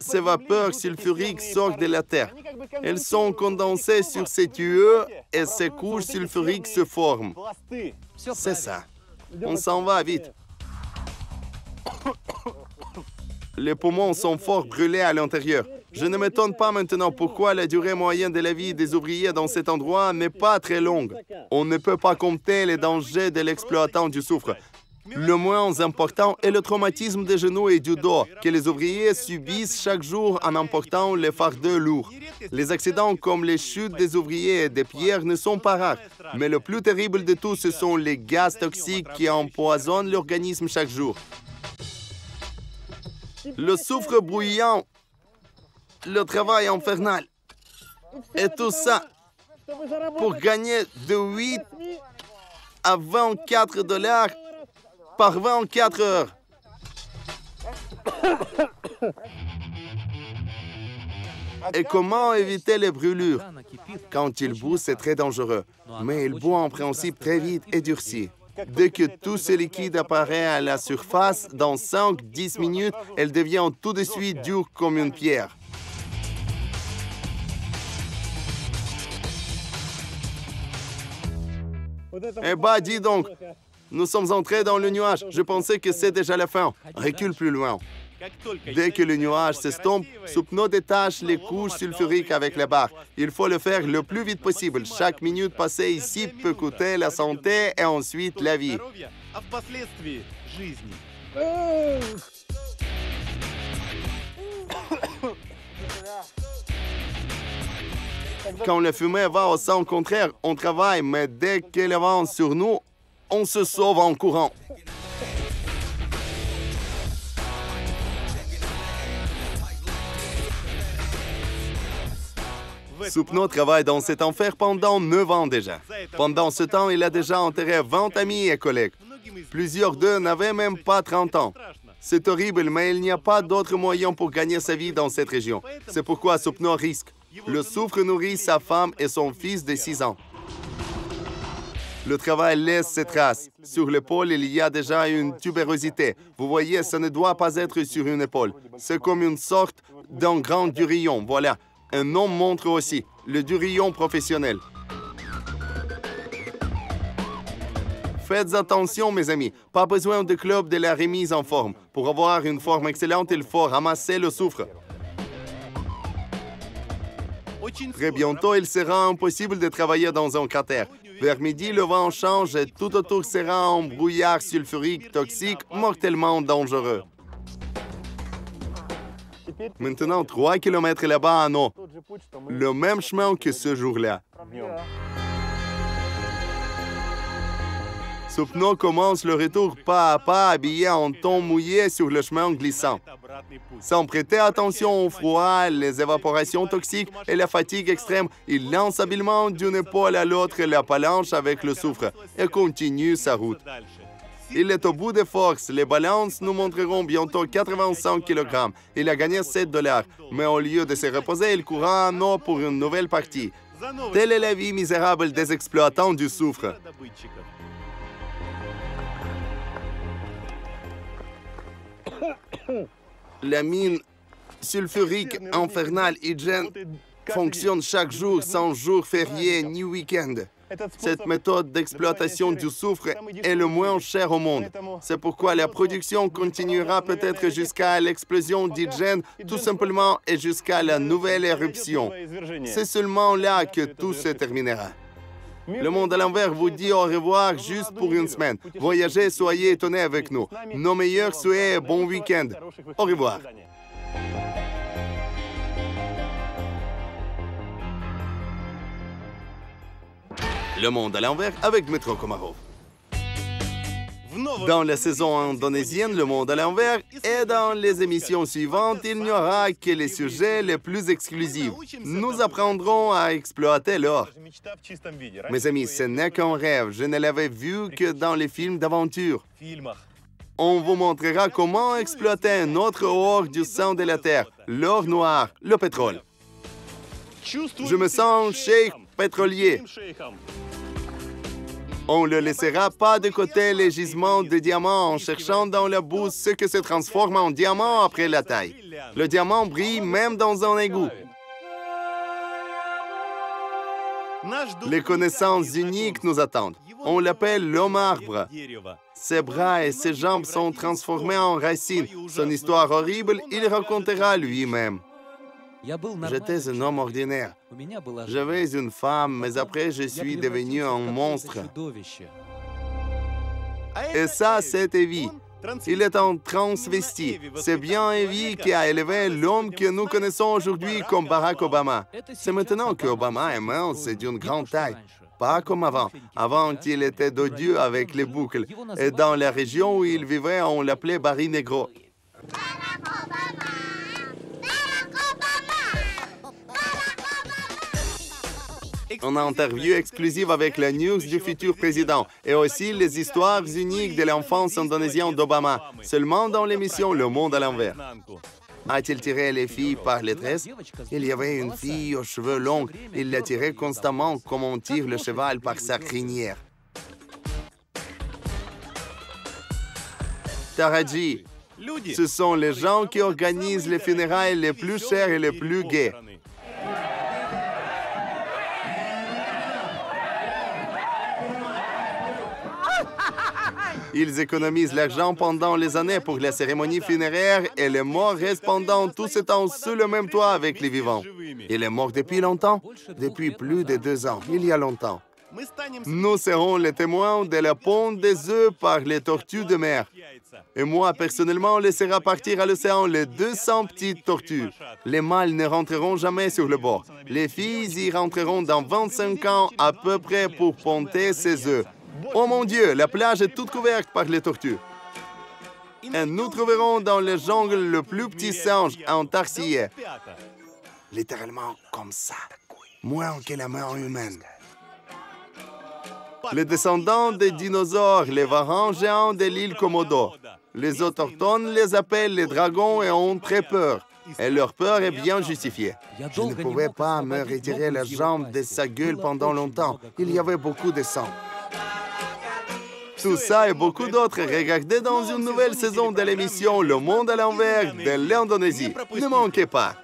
ces vapeurs sulfuriques sortent de la terre. Elles sont condensées sur ces tuyaux et ces couches sulfuriques se forment. C'est ça. On s'en va vite. Les poumons sont fort brûlés à l'intérieur. Je ne m'étonne pas maintenant pourquoi la durée moyenne de la vie des ouvriers dans cet endroit n'est pas très longue. On ne peut pas compter les dangers de l'exploitant du soufre. Le moins important est le traumatisme des genoux et du dos que les ouvriers subissent chaque jour en emportant les fardeaux lourds. Les accidents comme les chutes des ouvriers et des pierres ne sont pas rares, mais le plus terrible de tout, ce sont les gaz toxiques qui empoisonnent l'organisme chaque jour. Le soufre bruyant, le travail infernal, et tout ça pour gagner de 8 à 24 dollars par 24 heures. Et comment éviter les brûlures? Quand il bout, c'est très dangereux, mais il bout en principe très vite et durcit. Dès que tout ce liquide apparaît à la surface, dans 5-10 minutes, elle devient tout de suite dure comme une pierre. Eh bah, dis donc, nous sommes entrés dans le nuage. Je pensais que c'est déjà la fin. Recule plus loin. Dès que le nuage s'estompe, Supno détache les couches sulfuriques avec la barre. Il faut le faire le plus vite possible. Chaque minute passée ici peut coûter la santé et ensuite la vie. Quand la fumée va au sens contraire, on travaille, mais dès qu'elle avance sur nous, on se sauve en courant. Supno travaille dans cet enfer pendant 9 ans déjà. Pendant ce temps, il a déjà enterré 20 amis et collègues. Plusieurs d'eux n'avaient même pas 30 ans. C'est horrible, mais il n'y a pas d'autre moyen pour gagner sa vie dans cette région. C'est pourquoi Supno risque. Le soufre nourrit sa femme et son fils de 6 ans. Le travail laisse ses traces. Sur l'épaule, il y a déjà une tubérosité. Vous voyez, ça ne doit pas être sur une épaule. C'est comme une sorte d'un grand durillon, voilà. Un nom montre aussi, le durillon professionnel. Faites attention, mes amis. Pas besoin de club de la remise en forme. Pour avoir une forme excellente, il faut ramasser le soufre. Très bientôt, il sera impossible de travailler dans un cratère. Vers midi, le vent change et tout autour sera un brouillard sulfurique toxique mortellement dangereux. Maintenant, 3 kilomètres là-bas en eau. Le même chemin que ce jour-là. Supno commence le retour pas à pas, habillé en ton mouillé sur le chemin glissant. Sans prêter attention au froid, les évaporations toxiques et la fatigue extrême, il lance habilement d'une épaule à l'autre la palanche avec le soufre et continue sa route. Il est au bout des forces. Les balances nous montreront bientôt 85 kg. Il a gagné 7 dollars. Mais au lieu de se reposer, il courra en eau pour une nouvelle partie. Telle est la vie misérable des exploitants du soufre. La mine sulfurique infernale Hygiene fonctionne chaque jour sans jour férié ni week-end. Cette méthode d'exploitation du soufre est le moins cher au monde. C'est pourquoi la production continuera peut-être jusqu'à l'explosion d'Hygiene, tout simplement, et jusqu'à la nouvelle éruption. C'est seulement là que tout se terminera. Le monde à l'envers vous dit au revoir juste pour une semaine. Voyagez, soyez étonnés avec nous. Nos meilleurs souhaits et bon week-end. Au revoir. Le monde à l'envers avec Dmytro Komarov. Dans la saison indonésienne, Le monde à l'envers, et dans les émissions suivantes, il n'y aura que les sujets les plus exclusifs. Nous apprendrons à exploiter l'or. Mes amis, ce n'est qu'un rêve. Je ne l'avais vu que dans les films d'aventure. On vous montrera comment exploiter un autre or du sein de la terre, l'or noir, le pétrole. Je me sens cheikh pétrolier. On ne laissera pas de côté les gisements de diamants en cherchant dans la boue ce que se transforme en diamant après la taille. Le diamant brille même dans un égout. Les connaissances uniques nous attendent. On l'appelle l'homme arbre. Ses bras et ses jambes sont transformés en racines. Son histoire horrible, il racontera lui-même. J'étais un homme ordinaire. J'avais une femme, mais après, je suis devenu un monstre. Et ça, c'est Evie. Il est un transvesti. C'est bien Evie qui a élevé l'homme que nous connaissons aujourd'hui comme Barack Obama. C'est maintenant qu'Obama est mince et d'une grande taille. Pas comme avant. Avant, il était dodieux avec les boucles. Et dans la région où il vivait, on l'appelait Barry Negro. Une interview exclusive avec la news du futur président et aussi les histoires uniques de l'enfance indonésienne d'Obama, seulement dans l'émission Le Monde à l'envers. A-t-il tiré les filles par les tresses? Il y avait une fille aux cheveux longs. Il la tirait constamment comme on tire le cheval par sa crinière. Taraji, ce sont les gens qui organisent les funérailles les plus chères et les plus gaies. Ils économisent l'argent pendant les années pour les cérémonies funéraires et les morts restent pendant tout ce temps sous le même toit avec les vivants. Il est mort depuis longtemps? Depuis plus de 2 ans, il y a longtemps. Nous serons les témoins de la ponte des œufs par les tortues de mer. Et moi, personnellement, on laissera partir à l'océan les 200 petites tortues. Les mâles ne rentreront jamais sur le bord. Les filles y rentreront dans 25 ans à peu près pour ponter ces œufs. Oh mon Dieu, la plage est toute couverte par les tortues. Et nous trouverons dans le jungle le plus petit singe en tarsier. Littéralement comme ça, moins que la main humaine. Les descendants des dinosaures, les varans géants de l'île Komodo. Les autochtones les appellent les dragons et ont très peur. Et leur peur est bien justifiée. Je ne pouvais pas me retirer la jambe de sa gueule pendant longtemps. Il y avait beaucoup de sang. Tout ça et beaucoup d'autres, regardez dans une nouvelle saison de l'émission Le Monde à l'envers de l'Indonésie. Ne manquez pas.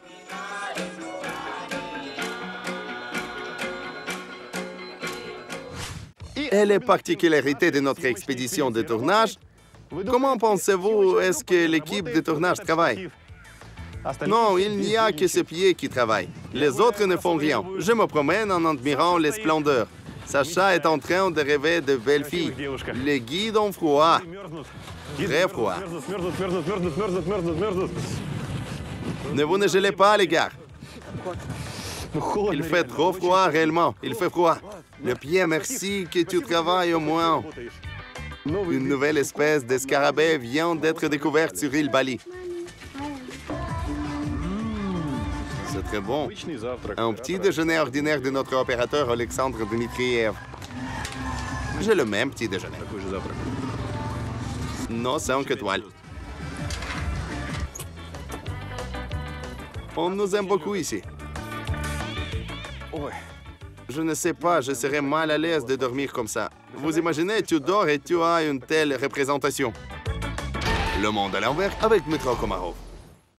Et les particularités de notre expédition de tournage, comment pensez-vous est-ce que l'équipe de tournage travaille? Non, il n'y a que ce pied qui travaille. Les autres ne font rien. Je me promène en admirant les splendeurs. Sacha est en train de rêver de belles filles. Les guides ont froid. Très froid. Ne vous ne gelez pas, les gars. Il fait trop froid, réellement. Il fait froid. Le pied, merci que tu travailles au moins. Une nouvelle espèce de scarabée vient d'être découverte sur l'île Bali. C'est très bon. Un petit déjeuner ordinaire de notre opérateur Alexandre Dmitriev. J'ai le même petit déjeuner. Non, 5 étoiles. On nous aime beaucoup ici. Je ne sais pas, je serais mal à l'aise de dormir comme ça. Vous imaginez, tu dors et tu as une telle représentation. Le Monde à l'envers avec Dmytro Komarov.